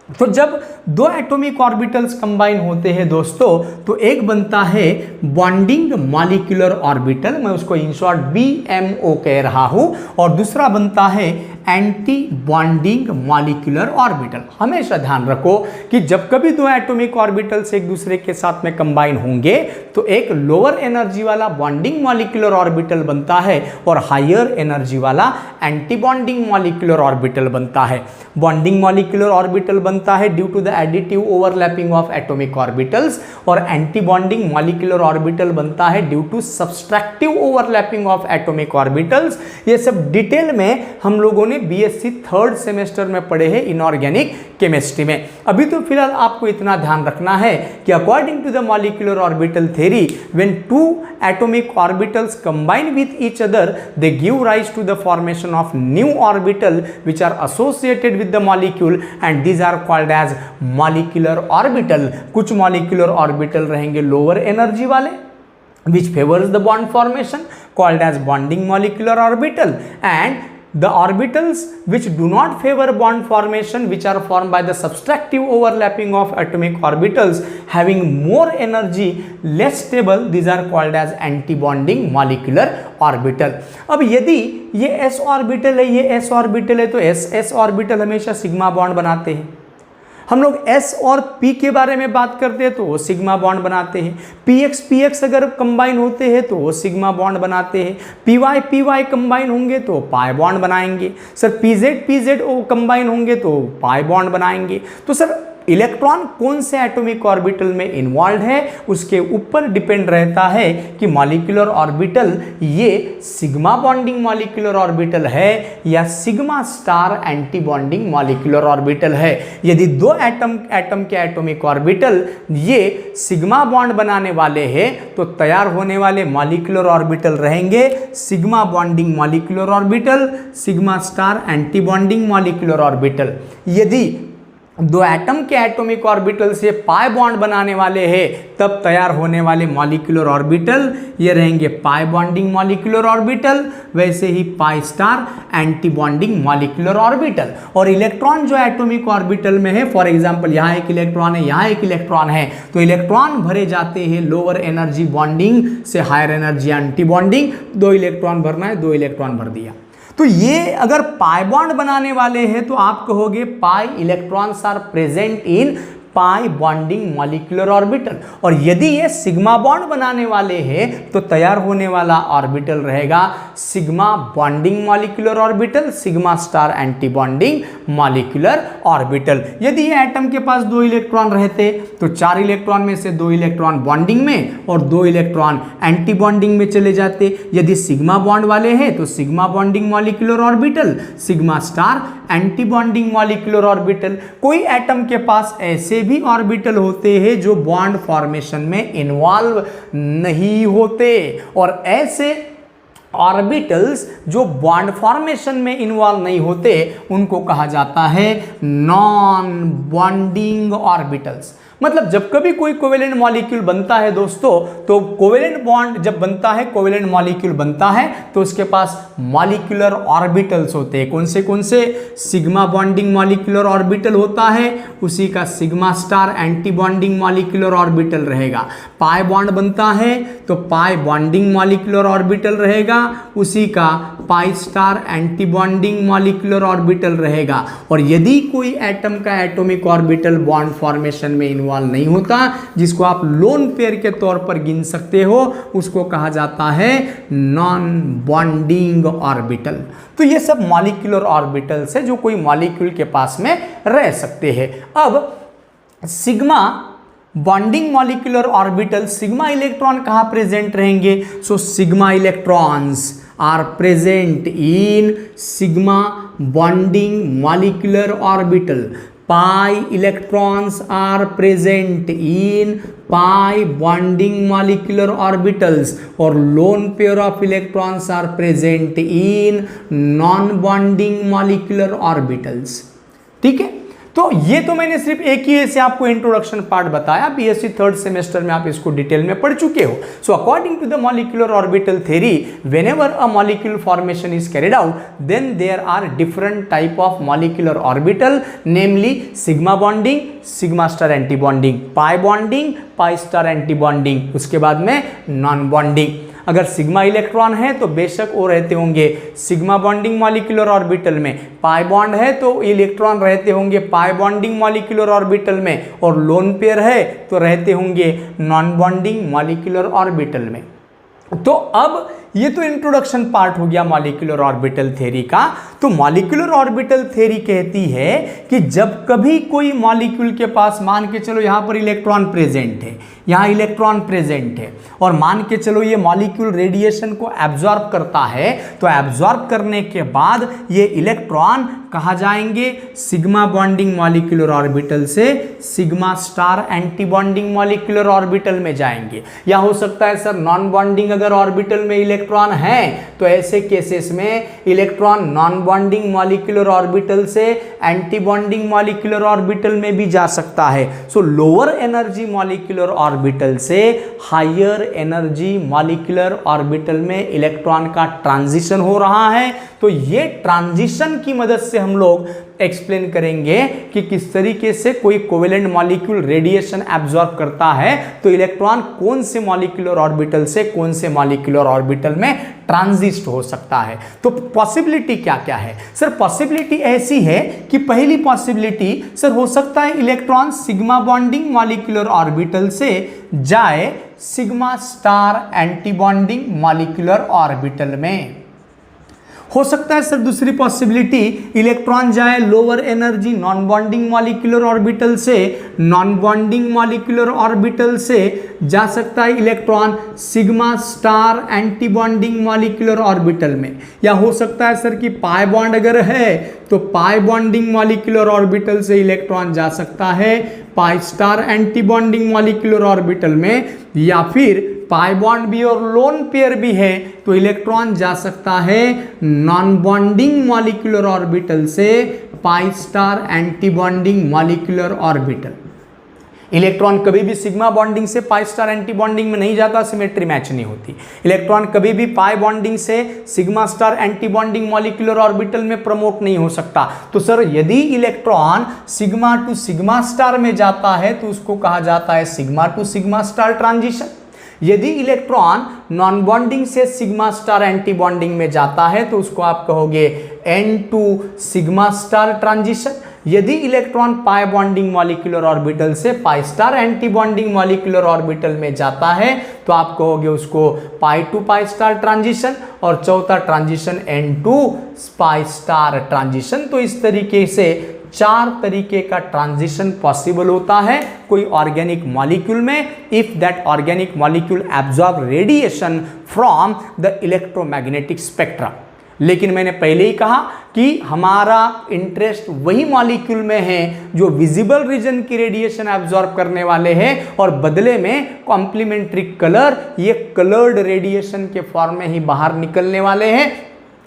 तो जब दो एटॉमिक ऑर्बिटल्स कंबाइन होते हैं दोस्तों, तो एक बनता है बॉन्डिंग मॉलिक्यूलर ऑर्बिटल, मैं उसको इन शॉर्ट BMO कह रहा हूं, और दूसरा बनता है एंटी बॉन्डिंग मॉलिक्यूलर ऑर्बिटल। हमेशा ध्यान रखो कि जब कभी दो एटॉमिक ऑर्बिटल्स एक दूसरे के साथ में कंबाइन होंगे तो एक लोअर एनर्जी वाला बॉन्डिंग मॉलिक्यूलर ऑर्बिटल बनता है और हायर एनर्जी वाला एंटी बॉन्डिंग मॉलिक्यूलर ऑर्बिटल बनता है। बॉन्डिंग मॉलिक्यूलर ऑर्बिटल बनता है due to the additive overlapping of atomic orbitals, और एंटी बॉन्डिंग मॉलिक्यूलर ऑर्बिटल बनता है due to subtractive overlapping of atomic orbitals. ये सब डिटेल में हम लोगों ने BSc थर्ड सेमेस्टर में पढ़े हैं इनऑर्गेनिक केमिस्ट्री में। अभी तो फिलहाल आपको इतना ध्यान रखना है कि according to the molecular orbital theory, when two atomic orbitals combine with each other, they give rise to the formation of new orbital which are associated with the molecule, and these are called as molecular orbital. कुछ मॉलिक्यूलर ऑर्बिटल रहेंगे लोअर एनर्जी वाले which favors the bond formation, called as bonding molecular orbital, and the orbitals which do not favor bond formation, which are formed by the subtractive overlapping of atomic orbitals having more energy, less stable, these are called as anti-bonding molecular orbital. अब यदि ये s ऑर्बिटल है, ये s ऑर्बिटल है, तो s ऑर्बिटल हमेशा सिग्मा बॉन्ड बनाते हैं। हम लोग S और P के बारे में बात करते हैं तो वो सिग्मा बॉन्ड बनाते हैं। PX अगर कंबाइन होते हैं तो वो सिग्मा बॉन्ड बनाते हैं। PY कंबाइन होंगे तो पाई बॉन्ड बनाएंगे। सर PZ वो कंबाइन होंगे तो पाई बॉन्ड बनाएंगे। तो सर इलेक्ट्रॉन कौन से एटॉमिक ऑर्बिटल में इन्वॉल्व है उसके ऊपर डिपेंड रहता है कि मॉलिक्यूलर ऑर्बिटल ये सिग्मा बॉन्डिंग मॉलिक्यूलर ऑर्बिटल है या sigma star anti bonding molecular orbital है। यदि दो एटम के एटॉमिक ऑर्बिटल ये सिग्मा बॉन्ड बनाने वाले हैं तो तैयार होने वाले मॉलिक्यूलर ऑर्बिटल रहेंगे sigma bonding molecular orbital, sigma star anti bonding molecular orbital. यदि दो एटम के एटॉमिक ऑर्बिटल से पाई बॉन्ड बनाने वाले हैं तब तैयार होने वाले मॉलिक्यूलर ऑर्बिटल ये रहेंगे पाई बॉन्डिंग मॉलिक्यूलर ऑर्बिटल, वैसे ही pi star anti bonding molecular orbital. और इलेक्ट्रॉन जो एटॉमिक ऑर्बिटल में है, फॉर एग्जांपल यहाँ एक इलेक्ट्रॉन है, यहाँ एक इलेक्ट्रॉन है, तो इलेक्ट्रॉन भरे जाते हैं लोअर एनर्जी बॉन्डिंग से हायर एनर्जी एंटी बॉन्डिंग। दो इलेक्ट्रॉन भरना है, दो इलेक्ट्रॉन भर दिया। तो ये अगर पाई बॉन्ड बनाने वाले हैं तो आप कहोगे pi electrons are present in pi bonding molecular orbital. और यदि ये सिग्मा बॉन्ड बनाने वाले हैं तो तैयार होने वाला ऑर्बिटल रहेगा sigma bonding molecular orbital, sigma star anti bonding molecular orbital. यदि ये एटम के पास दो इलेक्ट्रॉन रहते तो चार इलेक्ट्रॉन में से दो इलेक्ट्रॉन बॉन्डिंग में और दो इलेक्ट्रॉन एंटी बॉन्डिंग में चले जाते। यदि सिग्मा बॉन्ड वाले हैं तो sigma bonding molecular orbital, sigma star anti bonding molecular orbital. कोई एटम के पास ऐसे भी ऑर्बिटल होते हैं जो बॉन्ड फॉर्मेशन में इन्वॉल्व नहीं होते, और ऐसे ऑर्बिटल्स जो बॉन्ड फॉर्मेशन में इन्वॉल्व नहीं होते उनको कहा जाता है नॉन बॉन्डिंग ऑर्बिटल्स। मतलब जब कभी कोई कोवेलेंट मॉलिक्यूल बनता है दोस्तों, तो कोवेलेंट बॉन्ड जब बनता है, कोवेलेंट मॉलिक्यूल बनता है, तो उसके पास मॉलिक्यूलर ऑर्बिटल्स होते हैं। कौन से? सिग्मा बॉन्डिंग मॉलिक्यूलर ऑर्बिटल होता है, उसी का sigma star anti bonding molecular orbital रहेगा। पाई बॉन्ड बनता है तो पाई बॉन्डिंग मॉलिक्यूलर ऑर्बिटल रहेगा, उसी का पाई star anti bonding molecular orbital रहेगा। और यदि कोई एटम का एटॉमिक ऑर्बिटल बॉन्ड फॉर्मेशन में इन्वॉल्व नहीं होता, जिसको आप लोन पेयर के तौर पर गिन सकते हो, उसको कहा जाता है नॉन बॉन्डिंग ऑर्बिटल। तो ये सब मॉलिक्यूलर ऑर्बिटल्स है जो कोई मॉलिक्यूल के पास में रह सकते हैं। अब sigma bonding molecular orbital, sigma electron कहाँ प्रेजेंट रहेंगे? So sigma electrons are present in sigma bonding molecular orbital. pi electrons are present in pi bonding molecular orbitals और lone pair of electrons are present in non bonding molecular orbitals। ठीक है, तो ये तो मैंने सिर्फ एक ही से आपको इंट्रोडक्शन पार्ट बताया। बीएससी थर्ड सेमेस्टर में आप इसको डिटेल में पढ़ चुके हो। So according to the molecular orbital theory, whenever a molecule formation is carried out, then there are different type of molecular orbital, namely sigma bonding, sigma star anti bonding, pi bonding, pi star anti bonding, उसके बाद में नॉन बॉन्डिंग। अगर सिग्मा इलेक्ट्रॉन है तो बेशक वो रहते होंगे सिग्मा बॉन्डिंग मॉलिक्यूलर ऑर्बिटल में, पाई बॉन्ड है तो इलेक्ट्रॉन रहते होंगे पाई बॉन्डिंग मॉलिक्यूलर ऑर्बिटल में, और लोन पेयर है तो रहते होंगे नॉन बॉन्डिंग मॉलिक्यूलर ऑर्बिटल में। तो अब ये तो इंट्रोडक्शन पार्ट हो गया मॉलिक्यूलर ऑर्बिटल थ्योरी का। तो मॉलिक्यूलर ऑर्बिटल थ्योरी कहती है कि जब कभी कोई मॉलिक्यूल के पास, मान के चलो यहाँ पर इलेक्ट्रॉन प्रेजेंट है, यहाँ इलेक्ट्रॉन प्रेजेंट है, और मान के चलो ये मॉलिक्यूल रेडिएशन को एब्जॉर्ब करता है, तो एब्जॉर्ब करने के बाद ये इलेक्ट्रॉन कहाँ जाएंगे? सिग्मा बॉन्डिंग मॉलिक्यूलर ऑर्बिटल से sigma star anti bonding molecular orbital में जाएंगे। या हो सकता है सर नॉन बॉन्डिंग अगर ऑर्बिटल में इलेक्ट्रॉन है तो ऐसे केसेस में electron non bonding molecular orbital से एंटी बॉन्डिंग मॉलिक्यूलर ऑर्बिटल में भी जा सकता है। सो लोअर एनर्जी मॉलिक्यूलर ऑर्बिटल से हायर एनर्जी मॉलिक्यूलर ऑर्बिटल में इलेक्ट्रॉन का ट्रांजिशन हो रहा है। तो ये ट्रांजिशन की मदद से हम लोग एक्सप्लेन करेंगे कि किस तरीके से कोई कोवेलेंट मॉलिक्यूल रेडिएशन एब्जॉर्ब करता है, तो इलेक्ट्रॉन कौन से मॉलिक्यूलर ऑर्बिटल से कौन से मॉलिक्यूलर ऑर्बिटल में ट्रांजिस्ट हो सकता है। तो पॉसिबिलिटी क्या क्या है सर? पॉसिबिलिटी ऐसी है कि पहली पॉसिबिलिटी सर हो सकता है electron sigma bonding molecular orbital से जाए sigma star anti bonding molecular orbital में। हो सकता है सर दूसरी पॉसिबिलिटी इलेक्ट्रॉन जाए lower energy non bonding molecular orbital से, नॉन बॉन्डिंग मॉलिक्यूलर ऑर्बिटल से जा सकता है electron sigma star anti bonding molecular orbital में। या हो सकता है सर कि पाई बॉन्ड अगर है तो पाई बॉन्डिंग मॉलिक्यूलर ऑर्बिटल से इलेक्ट्रॉन जा सकता है पाई star anti bonding molecular orbital में, या फिर पाई बॉन्ड भी और लोन पेयर भी है तो इलेक्ट्रॉन जा सकता है नॉन बॉन्डिंग मॉलिक्यूलर ऑर्बिटल से पाई star anti bonding molecular orbital. Electron कभी भी सिग्मा बॉन्डिंग से पाई स्टार एंटी बॉन्डिंग में नहीं जाता, सिमेट्री मैच नहीं होती। इलेक्ट्रॉन कभी भी पाई बॉन्डिंग से sigma star anti bonding molecular orbital में प्रमोट नहीं हो सकता। तो सर यदि electron sigma to sigma star में जाता है तो उसको कहा जाता है sigma to sigma star transition. यदि इलेक्ट्रॉन नॉन बॉन्डिंग से सिग्मा स्टार एंटी बॉन्डिंग में जाता है तो उसको आप कहोगे N2 सिग्मा स्टार ट्रांजिशन। यदि इलेक्ट्रॉन पाई बॉन्डिंग मॉलिक्यूलर ऑर्बिटल से पाई star anti bonding molecular orbital में जाता है तो आप कहोगे उसको पाई टू पाई स्टार ट्रांजिशन, और चौथा transition N2 pi star transition. तो इस तरीके से 4 तरीके का ट्रांजिशन पॉसिबल होता है कोई ऑर्गेनिक मॉलिक्यूल में, if that organic molecule absorb radiation from the electromagnetic spectra. लेकिन मैंने पहले ही कहा कि हमारा इंटरेस्ट वही मॉलिक्यूल में है जो विजिबल रीजन की रेडिएशन एब्जॉर्ब करने वाले हैं और बदले में कॉम्प्लीमेंट्री कलर, ये कलर्ड रेडिएशन के फॉर्म में ही बाहर निकलने वाले हैं,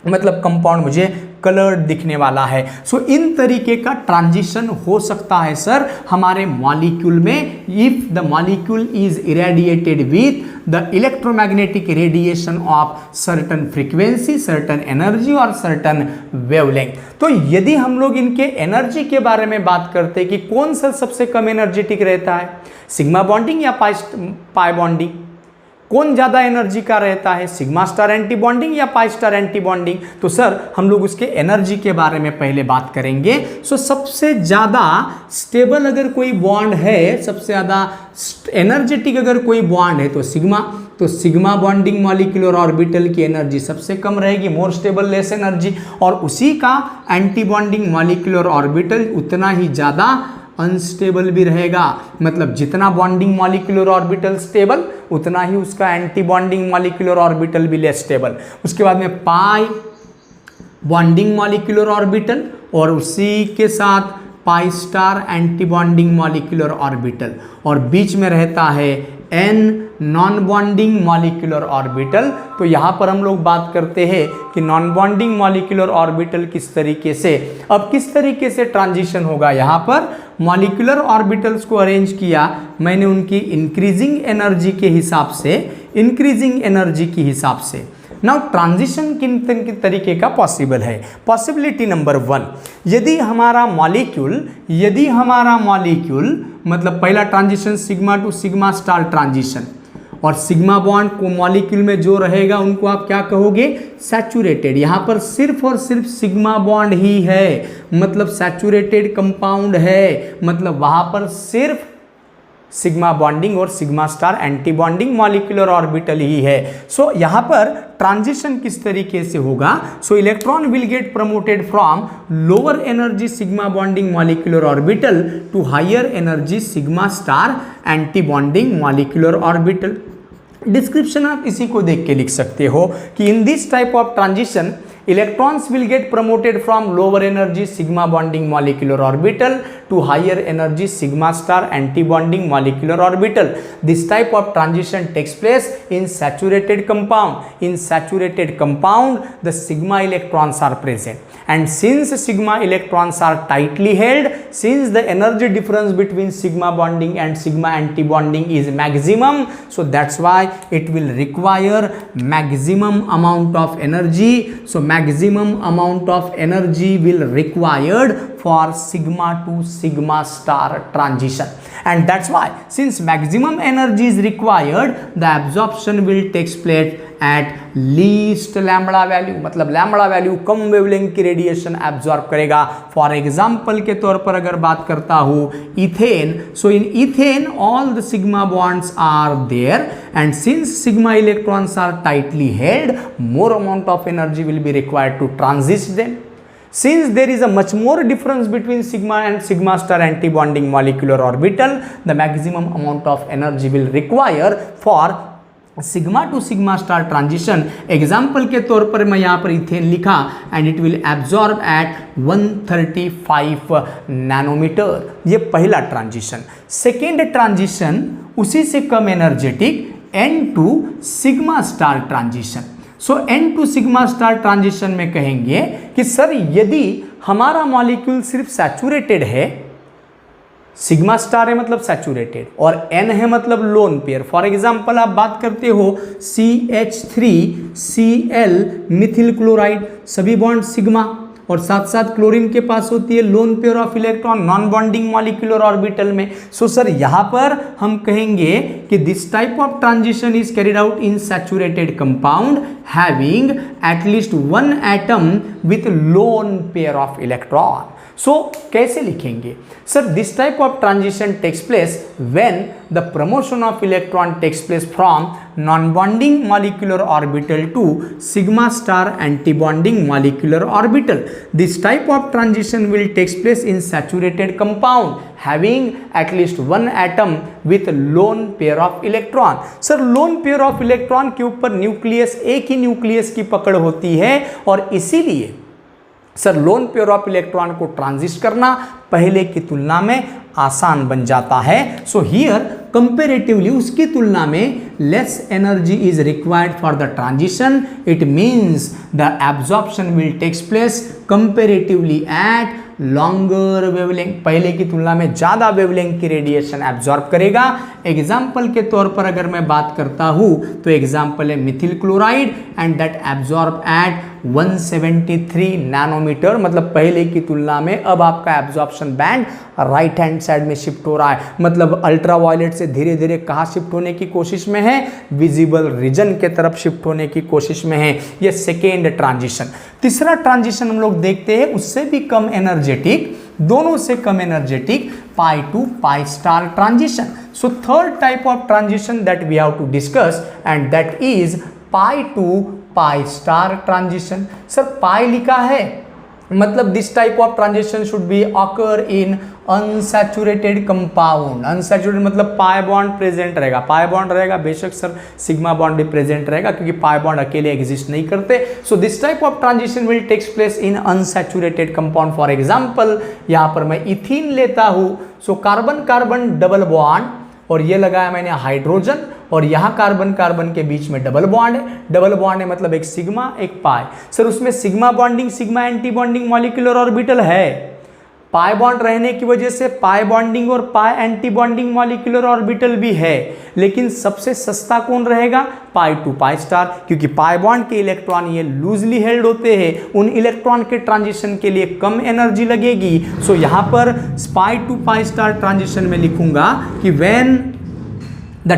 मतलब कंपाउंड मुझे कलर्ड दिखने वाला है। सो इन तरीके का ट्रांजिशन हो सकता है सर हमारे मॉलिक्यूल में, if the molecule is irradiated with the electromagnetic radiation of certain frequency, certain energy और सर्टन वेवलेंथ। तो यदि हम लोग इनके एनर्जी के बारे में बात करते हैं कि कौन सा सबसे कम एनर्जेटिक रहता है, सिग्मा बॉन्डिंग या पाई बॉन्डिंग, कौन ज़्यादा एनर्जी का रहता है, सिग्मा स्टार एंटी बॉन्डिंग या पाई स्टार एंटी बॉन्डिंग। तो सर हम लोग उसके एनर्जी के बारे में पहले बात करेंगे। सो सबसे ज़्यादा स्टेबल अगर कोई बॉन्ड है, सबसे ज़्यादा एनर्जेटिक अगर कोई बॉन्ड है तो सिग्मा, तो सिग्मा बॉन्डिंग मॉलिक्यूलर ऑर्बिटल की एनर्जी सबसे कम रहेगी, मोर स्टेबल लेस एनर्जी, और उसी का एंटी बॉन्डिंग मॉलिक्यूलर ऑर्बिटल उतना ही ज़्यादा अनस्टेबल भी रहेगा। मतलब जितना बॉन्डिंग मॉलिक्यूलर ऑर्बिटल स्टेबल उतना ही उसका एंटी बॉन्डिंग मॉलिक्यूलर ऑर्बिटल भी लेस स्टेबल। उसके बाद में पाई बॉन्डिंग मॉलिक्यूलर ऑर्बिटल और उसी के साथ pi star anti bonding molecular orbital, और बीच में रहता है an non bonding molecular orbital. तो यहाँ पर हम लोग बात करते हैं कि नॉन बॉन्डिंग मॉलिक्यूलर ऑर्बिटल किस तरीके से, अब किस तरीके से ट्रांजिशन होगा। यहाँ पर मॉलिक्यूलर ऑर्बिटल्स को अरेंज किया मैंने उनकी इंक्रीजिंग एनर्जी के हिसाब से, इंक्रीजिंग एनर्जी के हिसाब से। नाउ ट्रांजिशन किन तरीके का पॉसिबल है। पॉसिबिलिटी नंबर 1, यदि हमारा मॉलिक्यूल मतलब पहला transition sigma to sigma star transition, और सिग्मा बॉन्ड को मॉलिक्यूल में जो रहेगा उनको आप क्या कहोगे, सैचुरेटेड। यहाँ पर सिर्फ और सिर्फ सिग्मा बॉन्ड ही है, मतलब सैचुरेटेड कंपाउंड है, मतलब वहाँ पर सिर्फ सिग्मा बॉन्डिंग और sigma star anti bonding molecular orbital ही है। सो यहाँ पर ट्रांजिशन किस तरीके से होगा। So electron will get promoted from lower energy sigma bonding molecular orbital to higher energy sigma star anti bonding molecular orbital. Description आप इसी को देख के लिख सकते हो कि in this type of transition electrons will get promoted from lower energy sigma bonding molecular orbital to higher energy sigma star anti-bonding molecular orbital. This type of transition takes place in saturated compound. In saturated compound, the sigma electrons are present. And since sigma electrons are tightly held, since the energy difference between sigma bonding and sigma anti-bonding is maximum, so that's why it will require maximum amount of energy. So maximum amount of energy will required for sigma to sigma star transition, and that's why since maximum energy is required, the absorption will take place at least lambda value, मतलब लैम्बडा वैल्यू कम वेवलेंथ की रेडिएशन एब्जॉर्ब करेगा। फॉर एग्जाम्पल के तौर पर अगर बात करता हूँ ethane, so in ethane all the sigma bonds are there, and since sigma electrons are tightly held, more amount of energy will be required to transit them. Since there is a much more difference between sigma and sigma star anti-bonding molecular orbital, the maximum amount of energy will require for sigma to sigma star transition. Example के तौर पर मैं यहाँ पर इथेन लिखा and it will absorb at 135 nanometre. ये पहला ट्रांजिशन. सेकेंड ट्रांजिशन उसी से कम energetic n to sigma star transition. So n to sigma star transition में कहेंगे कि सर यदि हमारा मॉलिक्यूल सिर्फ सैचुरेटेड है, सिग्मा स्टार है मतलब सैचुरेटेड, और एन है मतलब लोन पेयर. फॉर एग्जांपल आप बात करते हो CH3Cl मिथिल क्लोराइड, सभी बॉन्ड सिग्मा, और साथ साथ क्लोरीन के पास होती है lone pair of electron non bonding molecular orbital में. सो सर यहाँ पर हम कहेंगे कि this type of transition is carried out in saturated compound having at least one atom with lone pair of electron. सो कैसे लिखेंगे सर? This type of transition takes place when the promotion of electron takes place from non bonding molecular orbital to sigma star anti bonding molecular orbital. This type of transition will takes place in saturated compound having at least one atom with lone pair of electron. Sir lone pair of electron के ऊपर न्यूक्लियस, एक ही न्यूक्लियस की पकड़ होती है और इसीलिए sir loan pair of electron को ट्रांजिस्ट करना पहले की तुलना में आसान बन जाता है. सो हियर कंपेरेटिवली उसकी तुलना में less energy is required for the transition. It means the absorption will takes place comparatively at longer wavelength. पहले की तुलना में ज़्यादा वेवलेंथ की रेडिएशन एब्जॉर्ब करेगा. एग्जाम्पल के तौर पर अगर मैं बात करता हूँ तो एग्जाम्पल है methyl chloride and that absorb at 173 nanometer. मतलब पहले की तुलना में अब आपका absorption band right hand side में शिफ्ट हो रहा है. मतलब अल्ट्रावायलेट से धीरे धीरे कहाँ शिफ्ट होने की कोशिश में है? विजिबल रीजन के तरफ शिफ्ट होने की कोशिश में है. ये सेकेंड ट्रांजिशन. तीसरा ट्रांजिशन हम लोग देखते हैं उससे भी कम एनर्जेटिक, दोनों से कम energetic, pi to pi star transition. So third type of transition that we have to discuss and that is pi to pi star transition. Sir pi लिखा है मतलब this type of transition should be occur in unsaturated compound. Unsaturated मतलब पाई बॉन्ड प्रेजेंट रहेगा. पाई बॉन्ड रहेगा, बेशक सर सिग्मा बॉन्ड भी प्रेजेंट रहेगा क्योंकि पाई बॉन्ड अकेले एग्जिस्ट नहीं करते. So this type of transition will takes place in unsaturated compound. For example यहाँ पर मैं इथीन लेता हूँ. So carbon carbon double bond और ये लगाया मैंने हाइड्रोजन और यहाँ कार्बन कार्बन के बीच में डबल बॉन्ड है. डबल बॉन्ड है मतलब एक सिग्मा एक पाई. सर उसमें sigma bonding sigma anti bonding molecular orbital है. पाई बॉन्ड रहने की वजह से पाई बॉन्डिंग और पाई एंटी बॉन्डिंग मॉलिक्यूलर ऑर्बिटल भी है. लेकिन सबसे सस्ता कौन रहेगा? पाई टू पाई स्टार, क्योंकि पाई बॉन्ड के इलेक्ट्रॉन ये लूजली हेल्ड होते हैं. उन इलेक्ट्रॉन के ट्रांजिशन के लिए कम एनर्जी लगेगी. सो यहाँ पर पाई टू पाई स्टार ट्रांजिशन में लिखूंगा कि when the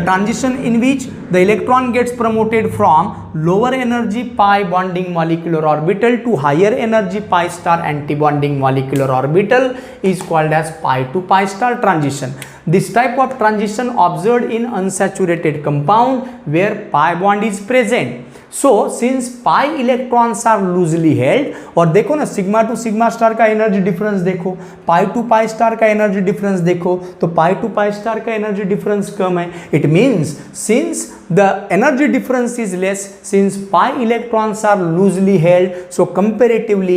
transition in which the electron gets promoted from lower energy pi bonding molecular orbital to higher energy pi star antibonding molecular orbital is called as pi to pi star transition. This type of transition observed in unsaturated compound where pi bond is present. So since pi electrons are loosely held, और देखो ना सिग्मा टू सिग्मा स्टार का एनर्जी डिफरेंस देखो, पाई टू पाई स्टार का एनर्जी डिफरेंस देखो, तो पाई टू पाई स्टार का एनर्जी डिफरेंस कम है. It means since the energy difference is less, since pi electrons are loosely held, so comparatively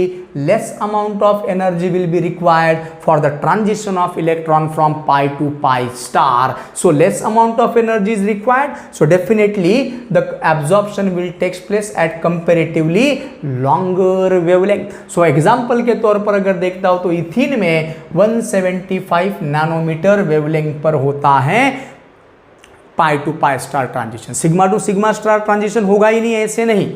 less amount of energy will be required for the transition of electron from pi to pi star. So less amount of energy is required, so definitely the absorption will take place at comparatively longer wavelength. So example के तौर पर अगर देखता हो तो इथीन में 175 नैनोमीटर वेवलेंथ पर होता है pi to pi star transition. Sigma to sigma star transition होगा ही नहीं, ऐसे नहीं.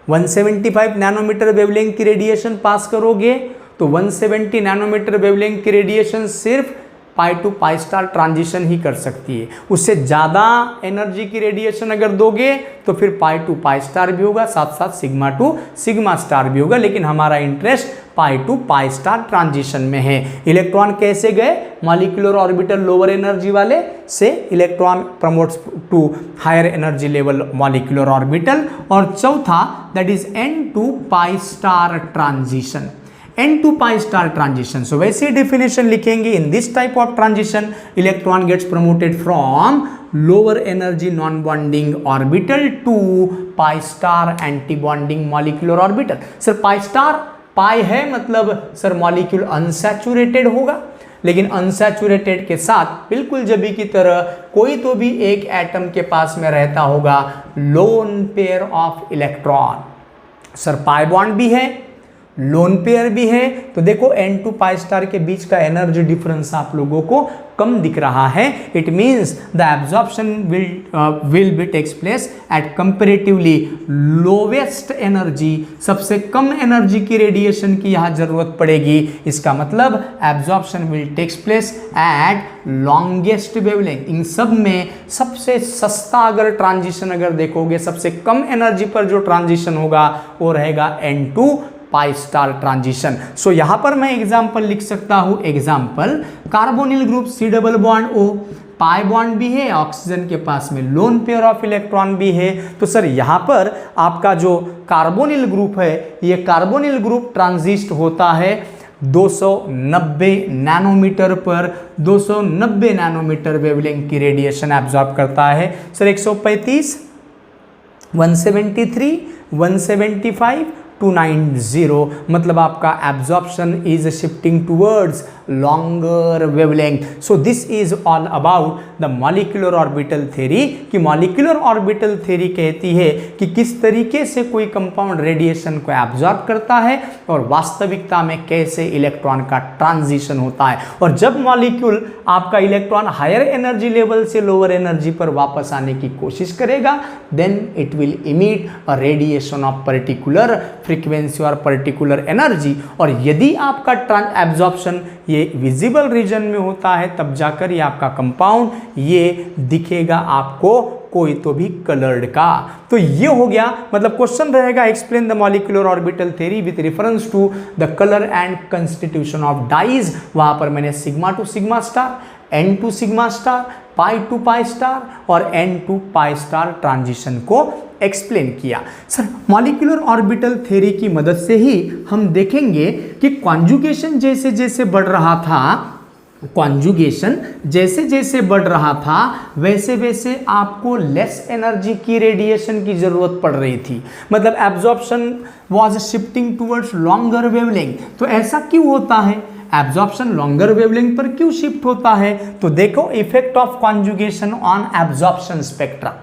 175 नैनोमीटर वेवलेंथ की रेडिएशन पास करोगे तो 170 नैनोमीटर वेवलेंथ की रेडिएशन सिर्फ pi to pi star transition ही कर सकती है. उससे ज़्यादा एनर्जी की रेडिएशन अगर दोगे तो फिर पाई टू पाई स्टार भी होगा, साथ साथ सिग्मा टू सिग्मा स्टार भी होगा. लेकिन हमारा interest pi to pi star transition में है. इलेक्ट्रॉन कैसे गए? मॉलिक्यूलर ऑर्बिटल लोअर एनर्जी वाले से electron promotes to higher energy level molecular orbital. और चौथा that is n2 pi star transition. n2 pi star transition. So वैसे definition लिखेंगे. In this type of transition electron gets promoted from lower energy non-bonding orbital to pi star anti-bonding molecular orbital. Sir pi star pi है मतलब सर मॉलिक्यूल अनसैचुरेटेड होगा, लेकिन अनसैचुरेटेड के साथ बिल्कुल जबी की तरह कोई तो भी एक एटम के पास में रहता होगा loan pair of electron. Sir pi bond भी है, लोन पेयर भी है, तो देखो n2 पाई स्टार के बीच का एनर्जी डिफरेंस आप लोगों को कम दिख रहा है. It means the absorption will be takes place at comparatively lowest energy. सबसे कम एनर्जी की रेडिएशन की यहाँ जरूरत पड़ेगी. इसका मतलब absorption will takes place at longest wavelength. इन सब में सबसे सस्ता अगर ट्रांजिशन अगर देखोगे, सबसे कम एनर्जी पर जो ट्रांजिशन होगा वो रहेगा n2 पाई स्टार ट्रांजिशन। सो यहां पर मैं एग्जांपल लिख सकता हूं, example carbonyl group C double bond O, pi bond भी है, ऑक्सीजन के पास में लोन पेयर ऑफ इलेक्ट्रॉन भी है। तो सर यहां पर आपका जो कार्बोनिल ग्रुप है, ये कार्बोनिल ग्रुप ट्रांजिस्ट होता है 290 नैनोमीटर पर, 290 नैनोमीटर वेवलेंथ की रेडिएशन एब्जॉर्ब करता है। सर 135, 173, 175, 290, मतलब आपका absorption is shifting towards longer wavelength. So this is all about the molecular orbital theory, कि मॉलिक्यूलर ऑर्बिटल थ्योरी कहती है कि किस तरीके से कोई कंपाउंड रेडिएशन को एब्जॉर्ब करता है और वास्तविकता में कैसे इलेक्ट्रॉन का ट्रांजिशन होता है। और जब मॉलिक्यूल आपका इलेक्ट्रॉन हायर एनर्जी लेवल से लोअर एनर्जी पर वापस आने की कोशिश करेगा, then it will emit a radiation of particular frequency और पर्टिकुलर एनर्जी। और यदि आपका एब्जॉर्प्शन ये विजिबल रीजन में होता है, तब जाकर ये आपका कंपाउंड ये दिखेगा आपको कोई तो भी कलर्ड का। तो ये हो गया, मतलब क्वेश्चन रहेगा explain the molecular orbital theory with reference to the colour and constitution of dyes. वहां पर मैंने sigma to sigma star, n to sigma star, pi to pi star और n to pi star transition को एक्सप्लेन किया। सर मॉलिक्यूलर ऑर्बिटल थ्योरी की मदद से ही हम देखेंगे कि कॉन्जुगेशन जैसे जैसे बढ़ रहा था, कॉन्जुगेशन जैसे जैसे बढ़ रहा था, वैसे वैसे आपको लेस एनर्जी की रेडिएशन की जरूरत पड़ रही थी, मतलब absorption was shifting towards longer wavelength. तो ऐसा क्यों होता है, एब्जॉर्प्शन लॉन्गर वेवलेंथ पर क्यों शिफ्ट होता है? तो देखो effect of conjugation on absorption spectra.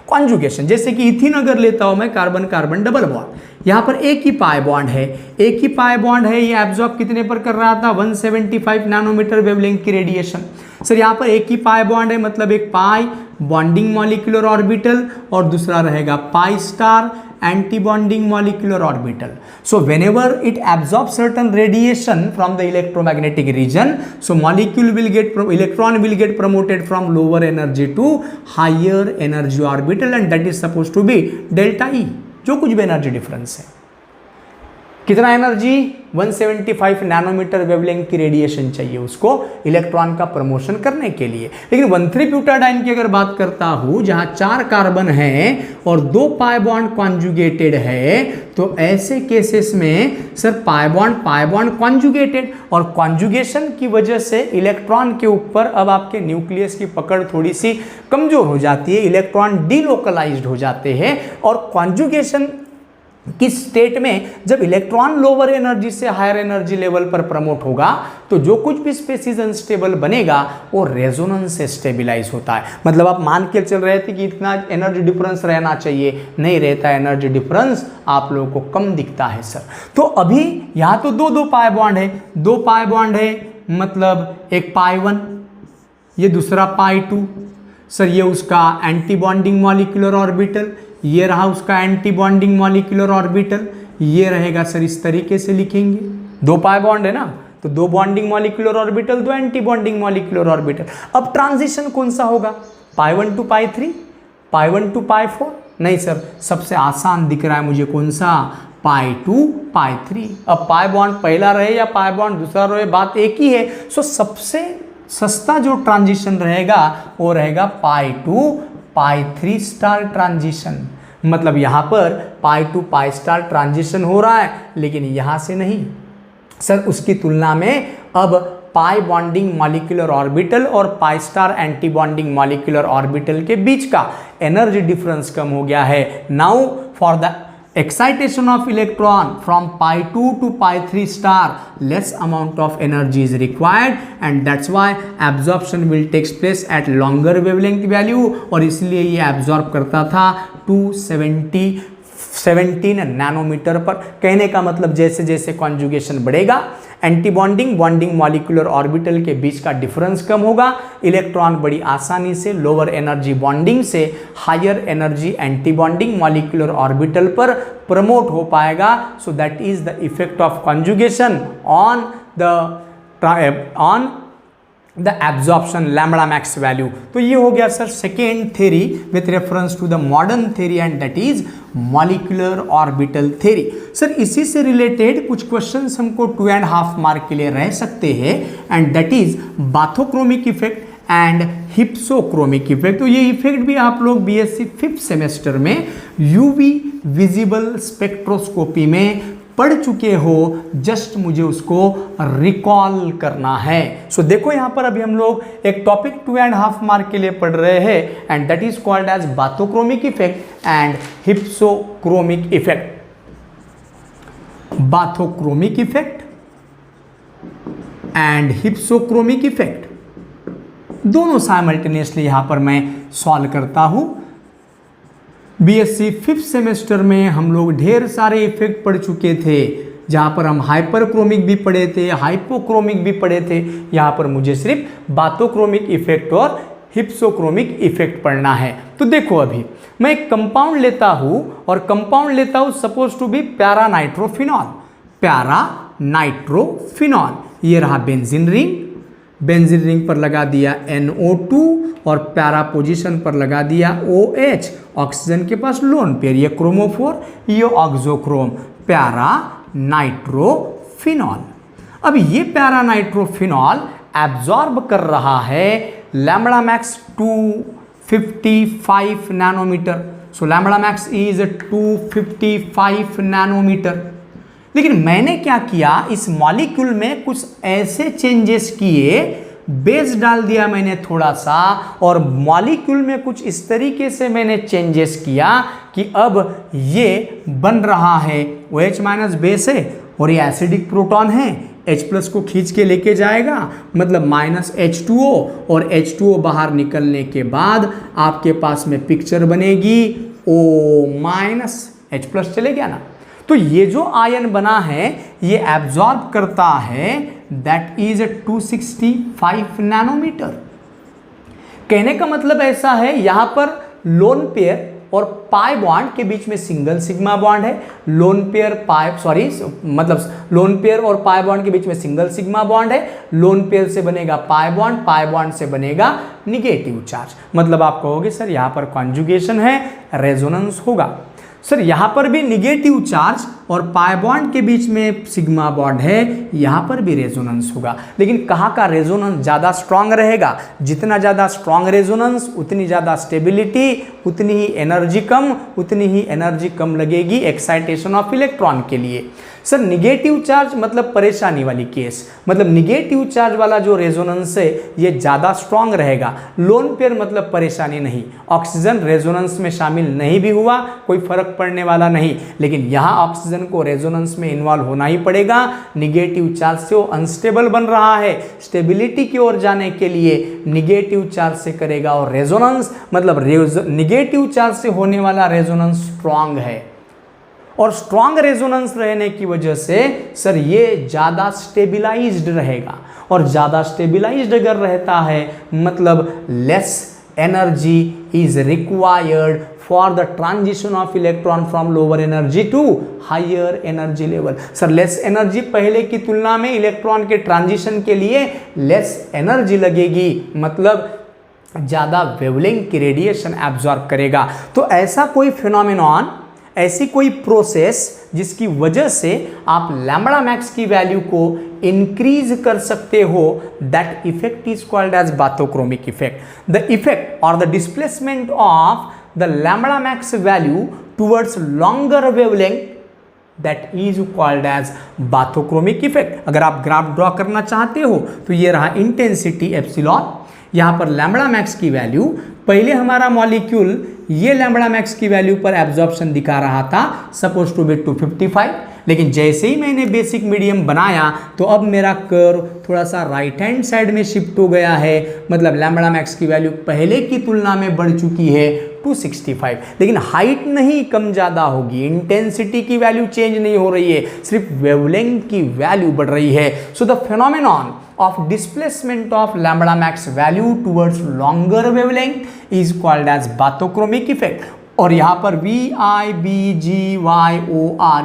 Conjugation जैसे कि इथिन अगर लेता हूं मैं, कार्बन कार्बन डबल बॉन्ड, यहां पर एक ही पाई बॉन्ड है, एक ही पाई बॉन्ड है, ये एब्जॉर्ब कितने पर कर रहा था, 175 नैनोमीटर वेवलेंथ की रेडिएशन। सर यहां पर एक ही पाई बॉन्ड है, मतलब एक पाई बॉन्डिंग मॉलिक्यूलर ऑर्बिटल और दूसरा रहेगा पाई star anti bonding molecular orbital. So whenever it absorbs certain radiation from the electromagnetic region, so electron will get promoted from lower energy to higher energy orbital, and that is supposed to be delta E, जो कुछ भी एनर्जी डिफरेंस है. कितना एनर्जी, 175 नैनोमीटर वेवलेंथ की रेडिएशन चाहिए उसको इलेक्ट्रॉन का प्रमोशन करने के लिए. लेकिन 1,3 ब्यूटाडाइन की अगर बात करता हूं, जहां 4 कार्बन हैं और 2 पाई बॉन्ड कॉन्जुगेटेड है, तो ऐसे केसेस में सर पाई बॉन्ड कॉन्जुगेटेड, और कॉन्जुगेशन की वजह से इलेक्ट्रॉन के ऊपर अब आपके न्यूक्लियस की पकड़ थोड़ी सी कमजोर हो जाती है, इलेक्ट्रॉन डीलोकलाइज्ड हो जाते हैं. और कॉन्जुगेशन किस स्टेट में, जब इलेक्ट्रॉन लोअर एनर्जी से हायर एनर्जी लेवल पर प्रमोट होगा, तो जो कुछ भी स्पेसीज अनस्टेबल बनेगा वो रेजोनेंस से स्टेबलाइज होता है. मतलब आप मान के चल रहे थे कि इतना एनर्जी डिफरेंस रहना चाहिए, नहीं रहता. एनर्जी डिफरेंस आप लोगों को कम दिखता है सर. तो अभी यहाँ तो दो पाई बॉन्ड है, 2 पाई बॉन्ड है, मतलब एक पाई 1, ये दूसरा पाई 2. सर ये उसका एंटी बॉन्डिंग मॉलिक्यूलर ऑर्बिटल, ये रहा उसका एंटी बॉन्डिंग मॉलिक्यूलर ऑर्बिटल, ये रहेगा सर इस तरीके से लिखेंगे. 2 पाई बॉन्ड है ना, तो 2 bonding molecular orbital, 2 anti bonding molecular orbital. अब ट्रांजिशन कौन सा होगा, पाई 1 टू पाई 3, पाई 1 टू पाई 4? नहीं सर, सबसे आसान दिख रहा है मुझे कौन सा, पाई 2 पाई 3. अब पाई बॉन्ड पहला रहे या पाई बॉन्ड दूसरा रहे, बात एक ही है. सो सबसे सस्ता जो ट्रांजिशन रहेगा वो रहेगा पाई 2 पाई 3 स्टार ट्रांजिशन. मतलब यहां पर पाई 2 पाई स्टार ट्रांजिशन हो रहा है, लेकिन यहां से नहीं सर. उसकी तुलना में अब पाई बॉन्डिंग मॉलिक्यूलर ऑर्बिटल और पाई star anti bonding molecular orbital के बीच का एनर्जी डिफरेंस कम हो गया है. Now for the excitation of electron from pi 2 to pi 3 star, less amount of energy is required, and that's why absorption will takes place at longer wavelength value. और इसलिए ये absorb करता था 217 नैनोमीटर पर. कहने का मतलब जैसे जैसे कॉन्जुगेशन बढ़ेगा, anti bonding bonding molecular orbital के बीच का डिफरेंस कम होगा, इलेक्ट्रॉन बड़ी आसानी से लोअर एनर्जी बॉन्डिंग से higher energy anti bonding molecular orbital पर प्रमोट हो पाएगा. So that is the effect of conjugation on the absorption lambda max value. तो ये हो गया sir second theory with reference to the modern theory and that is molecular orbital theory. Sir इसी से रिलेटेड कुछ क्वेश्चंस हमको 2.5 मार्क के लिए रह सकते हैं and that is bathochromic effect and hypsochromic effect. तो ये इफेक्ट भी आप लोग बीएससी 5th सेमेस्टर में यूवी विजिबल स्पेक्ट्रोस्कोपी में पढ़ चुके हो, जस्ट मुझे उसको रिकॉल करना है। सो देखो यहां पर अभी हम लोग एक टॉपिक 2.5 मार्क के लिए पढ़ रहे हैं and that is called as bathochromic effect and hypsochromic effect. Bathochromic effect and hypsochromic effect दोनों साइमल्टेनियसली यहां पर मैं सॉल्व करता हूं। बीएससी 5th सेमेस्टर में हम लोग ढेर सारे इफेक्ट पढ़ चुके थे, जहां पर हम हाइपरक्रोमिक भी पढ़े थे, हाइपोक्रोमिक भी पढ़े थे। यहां पर मुझे सिर्फ बाथोक्रोमिक इफेक्ट और हिप्सोक्रोमिक इफेक्ट पढ़ना है। तो देखो अभी मैं एक कंपाउंड लेता हूं और कंपाउंड लेता हूं suppose to be para nitrophenol. Para nitrophenol, ये रहा बेंजीन रिंग, बेंजीन रिंग पर लगा दिया NO2 और पैरा पोजीशन पर लगा दिया OH, ऑक्सीजन के पास लोन पेयर, ये क्रोमोफोर, ये ऑक्सोक्रोम, पैरा नाइट्रोफिनॉल। अब ये पैरा नाइट्रोफिनॉल एब्जॉर्ब कर रहा है lambda max 255 nanometer. So lambda max is 255 nanometer. लेकिन मैंने क्या किया, इस मॉलिक्यूल में कुछ ऐसे चेंजेस किए, बेस डाल दिया मैंने थोड़ा सा और मॉलिक्यूल में कुछ इस तरीके से मैंने चेंजेस किया कि अब ये बन रहा है OH माइनस बेस है और ये एसिडिक प्रोटॉन है, H प्लस को खींच के लेके जाएगा, मतलब माइनस H2O, और H2O बाहर निकलने के बाद आपके पास में पिक्चर बनेगी O माइनस, H प्लस चले गया ना। तो ये जो आयन बना है ये एब्जॉर्ब करता है दैट इज 265 नैनोमीटर। कहने का मतलब ऐसा है, यहां पर लोन पेयर और पाई बॉन्ड के बीच में सिंगल सिग्मा बॉन्ड है। लोन पेयर मतलब लोन पेयर और पाई बॉन्ड के बीच में सिंगल सिग्मा बॉन्ड है। लोन पेयर से बनेगा पाई बॉन्ड से बनेगा निगेटिव चार्ज। मतलब आप कहोगे सर यहां पर कॉन्जुगेशन है, रेजोनेंस होगा। सर यहां पर भी निगेटिव चार्ज और पाई बॉन्ड के बीच में सिग्मा बॉन्ड है, यहां पर भी रेजोनेंस होगा। लेकिन कहाँ का रेजोनेंस ज़्यादा स्ट्रांग रहेगा? जितना ज़्यादा स्ट्रांग रेजोनेंस उतनी ज़्यादा स्टेबिलिटी, उतनी ही एनर्जी कम लगेगी एक्साइटेशन ऑफ इलेक्ट्रॉन के लिए। सर निगेटिव चार्ज मतलब परेशानी वाली केस, मतलब निगेटिव चार्ज वाला जो रेजोनेंस है ये ज़्यादा स्ट्रांग रहेगा। लोन पेयर मतलब परेशानी नहीं, ऑक्सीजन रेजोनेंस में शामिल नहीं भी हुआ कोई फर्क पड़ने वाला नहीं, लेकिन यहाँ ऑक्सीजन को रेजोनेंस में इन्वॉल्व होना ही पड़ेगा। निगेटिव चार्ज से वो अनस्टेबल बन रहा है, स्टेबिलिटी की ओर जाने के लिए निगेटिव चार्ज से करेगा और रेजोनेंस मतलब निगेटिव चार्ज से होने वाला रेजोनेंस स्ट्रांग है और स्ट्रांग रेजोनेंस रहने की वजह से सर ये ज़्यादा स्टेबिलाइज्ड रहेगा और ज़्यादा स्टेबिलाइज्ड अगर रहता है मतलब less energy is required for the transition of electron from lower energy to higher energy level. Sir less energy पहले की तुलना में इलेक्ट्रॉन के ट्रांजिशन के लिए लेस एनर्जी लगेगी, मतलब ज़्यादा वेवलेंथ की रेडिएशन एब्जॉर्ब करेगा। तो ऐसा कोई फिनोमेनॉन, ऐसी कोई प्रोसेस जिसकी वजह से आप लैम्बडा मैक्स की वैल्यू को इंक्रीज कर सकते हो, that effect is called as bathochromic effect. The effect और the displacement of the lambda max value towards longer wavelength that is called as bathochromic effect. अगर आप ग्राफ ड्रॉ करना चाहते हो तो ये रहा इंटेंसिटी एप्सिलॉन, यहाँ पर लैम्बडा मैक्स की वैल्यू, पहले हमारा मॉलिक्यूल ये लैम्बडा मैक्स की वैल्यू पर एब्जॉर्प्शन दिखा रहा था सपोज टू बी 255, लेकिन जैसे ही मैंने बेसिक मीडियम बनाया तो अब मेरा कर्व थोड़ा सा राइट हैंड साइड में शिफ्ट हो गया है, मतलब लैम्बडा मैक्स की वैल्यू पहले की तुलना में बढ़ चुकी है 265, लेकिन हाइट नहीं कम ज़्यादा होगी, इंटेंसिटी की वैल्यू चेंज नहीं हो रही है, सिर्फ वेवलेंथ की वैल्यू बढ़ रही है। So the phenomenon of displacement of lambda max value towards longer wavelength is called as bathochromic effect। और यहाँ पर VIBGYOR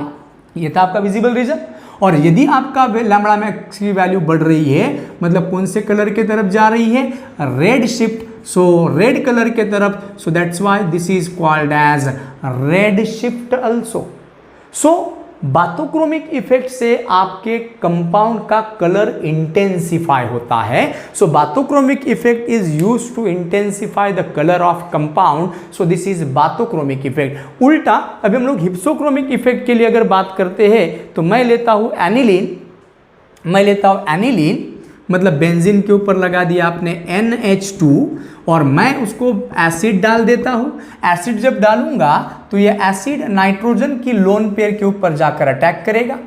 ये था आपका विजिबल रीजन और यदि आपका लैम्बडा मैक्स की वैल्यू बढ़ रही है, मतलब कौन से कलर के तरफ जा रही है, red shift, so red colour के तरफ, so that's why this is called as red shift also. So bathochromic effect से आपके कंपाउंड का कलर इंटेंसिफाई होता है। So bathochromic effect is used to intensify the colour of compound, so this is bathochromic effect. उल्टा अभी हम लोग हिप्सोक्रोमिक इफेक्ट के लिए अगर बात करते हैं तो मैं लेता हूं एनिलीन, मतलब बेंजीन के ऊपर लगा दिया आपने NH2 और मैं उसको एसिड डाल देता हूं। एसिड जब डालूंगा तो ये एसिड नाइट्रोजन की लोन पेयर के ऊपर जाकर अटैक करेगा।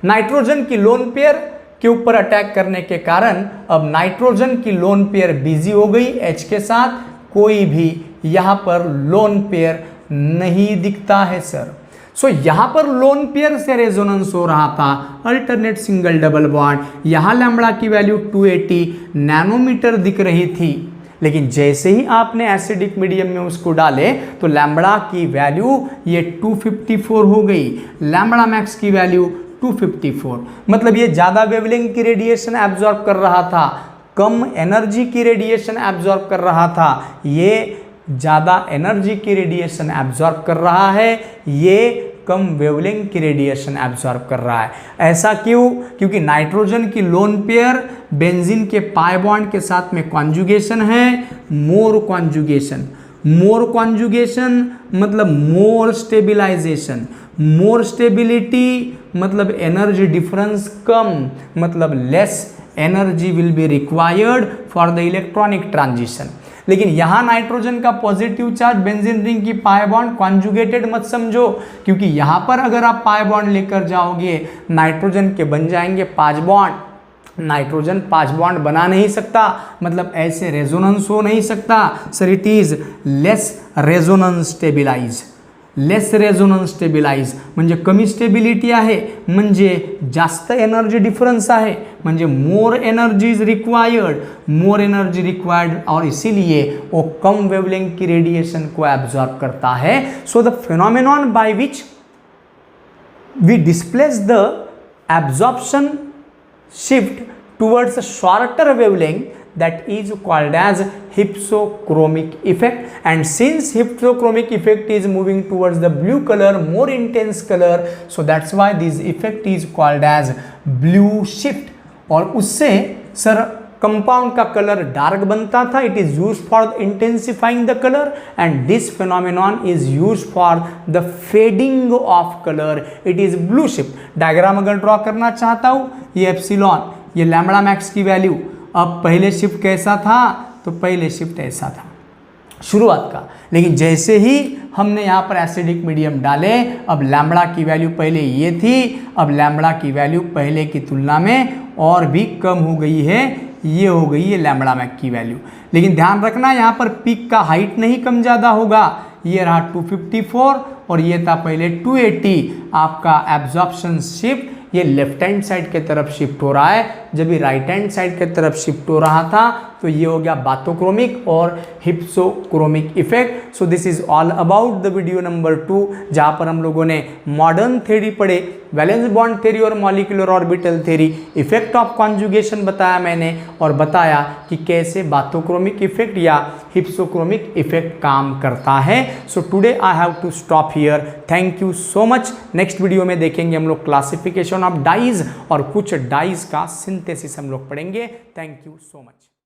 नाइट्रोजन की लोन पेयर के ऊपर अटैक करने के कारण अब नाइट्रोजन की लोन पेयर बिजी हो गई H के साथ, कोई भी यहां पर लोन पेयर नहीं दिखता है सर। सो यहां पर लोन पेयर से रेजोनेंस हो रहा था, अल्टरनेट सिंगल डबल बॉन्ड, यहां लैम्बडा की वैल्यू 280 नैनोमीटर दिख रही थी, लेकिन जैसे ही आपने एसिडिक मीडियम में उसको डाले तो लैम्बडा की वैल्यू ये 254 हो गई, लैम्बडा मैक्स की वैल्यू 254, मतलब ये ज्यादा वेवलेंथ की रेडिएशन एब्जॉर्ब कर रहा था, कम एनर्जी की रेडिएशन एब्जॉर्ब कर रहा था, ये ज़्यादा एनर्जी की रेडिएशन एब्जॉर्ब कर रहा है, ये कम वेवलेंथ की रेडिएशन एब्जॉर्ब कर रहा है। ऐसा क्यों? क्योंकि नाइट्रोजन की लोन पेयर बेंजीन के पाई बॉन्ड के साथ में कॉन्जुगेशन है, मोर कॉन्जुगेशन मतलब मोर स्टेबिलाइजेशन, मोर स्टेबिलिटी मतलब एनर्जी डिफरेंस कम, मतलब less energy will be required for the electronic transition. लेकिन यहां नाइट्रोजन का पॉजिटिव चार्ज बेंजीन रिंग की पाई बॉन्ड कॉन्जुगेटेड मत समझो, क्योंकि यहां पर अगर आप पाई बॉन्ड लेकर जाओगे नाइट्रोजन के बन जाएंगे 5 बॉन्ड, नाइट्रोजन 5 बॉन्ड बना नहीं सकता, मतलब ऐसे रेजोनेंस हो नहीं सकता sir. It is less resonance stabilise म्हणजे कमी स्टेबिलिटी आहे, म्हणजे जास्त एनर्जी डिफरेंस आहे, म्हणजे मोर एनर्जी रिक्वायर्ड और इसीलिए वो कम वेवलेंथ की रेडिएशन को एब्जॉर्ब करता है। So the phenomenon by which we displace the absorption shift towards a shorter wavelength, that is called as hypsochromic effect. And since hypsochromic effect is moving towards the blue color, more intense color, so that's why this effect is called as blue shift. और उससे सर कंपाउंड का कलर डार्क बनता था, it is used for intensifying the colour, and this phenomenon is used for the fading of colour, it is blue shift. Diagram अगर ड्रॉ करना चाहता हूं, ये एप्सिलॉन, ये लैम्बडा मैक्स की वैल्यू, अब पहले शिफ्ट कैसा था, तो पहले शिफ्ट ऐसा था शुरुआत का, लेकिन जैसे ही हमने यहाँ पर एसिडिक मीडियम डाले, अब लैम्बडा की वैल्यू पहले ये थी, अब लैम्बडा की वैल्यू पहले की तुलना में और भी कम हो गई है, ये हो गई है लैम्बडा मैक्स की वैल्यू। लेकिन ध्यान रखना यहाँ पर पीक का हाइट नहीं कम ज़्यादा होगा, ये रहा 254 और ये था पहले 280, आपका एब्जॉर्प्शन शिफ्ट ये लेफ्ट हैंड साइड के तरफ शिफ्ट हो रहा है, जब ये राइट हैंड साइड के तरफ शिफ्ट हो रहा था तो ये हो गया बाथोक्रोमिक और hypsochromic effect. So this is all about the video number 2, जहाँ पर हम लोगों ने मॉडर्न थ्योरी पढ़े, वैलेंस बॉन्ड थ्योरी और molecular orbital theory, effect of conjugation बताया मैंने और बताया कि कैसे बाथोक्रोमिक इफेक्ट या हिप्सोक्रोमिक इफेक्ट काम करता है। So today I have to stop here, thank you so much. Next video में देखेंगे हम लोग क्लासिफिकेशन ऑफ डाइज और कुछ डाइज का सिंथेसिस हम लोग पढ़ेंगे। Thank you so much.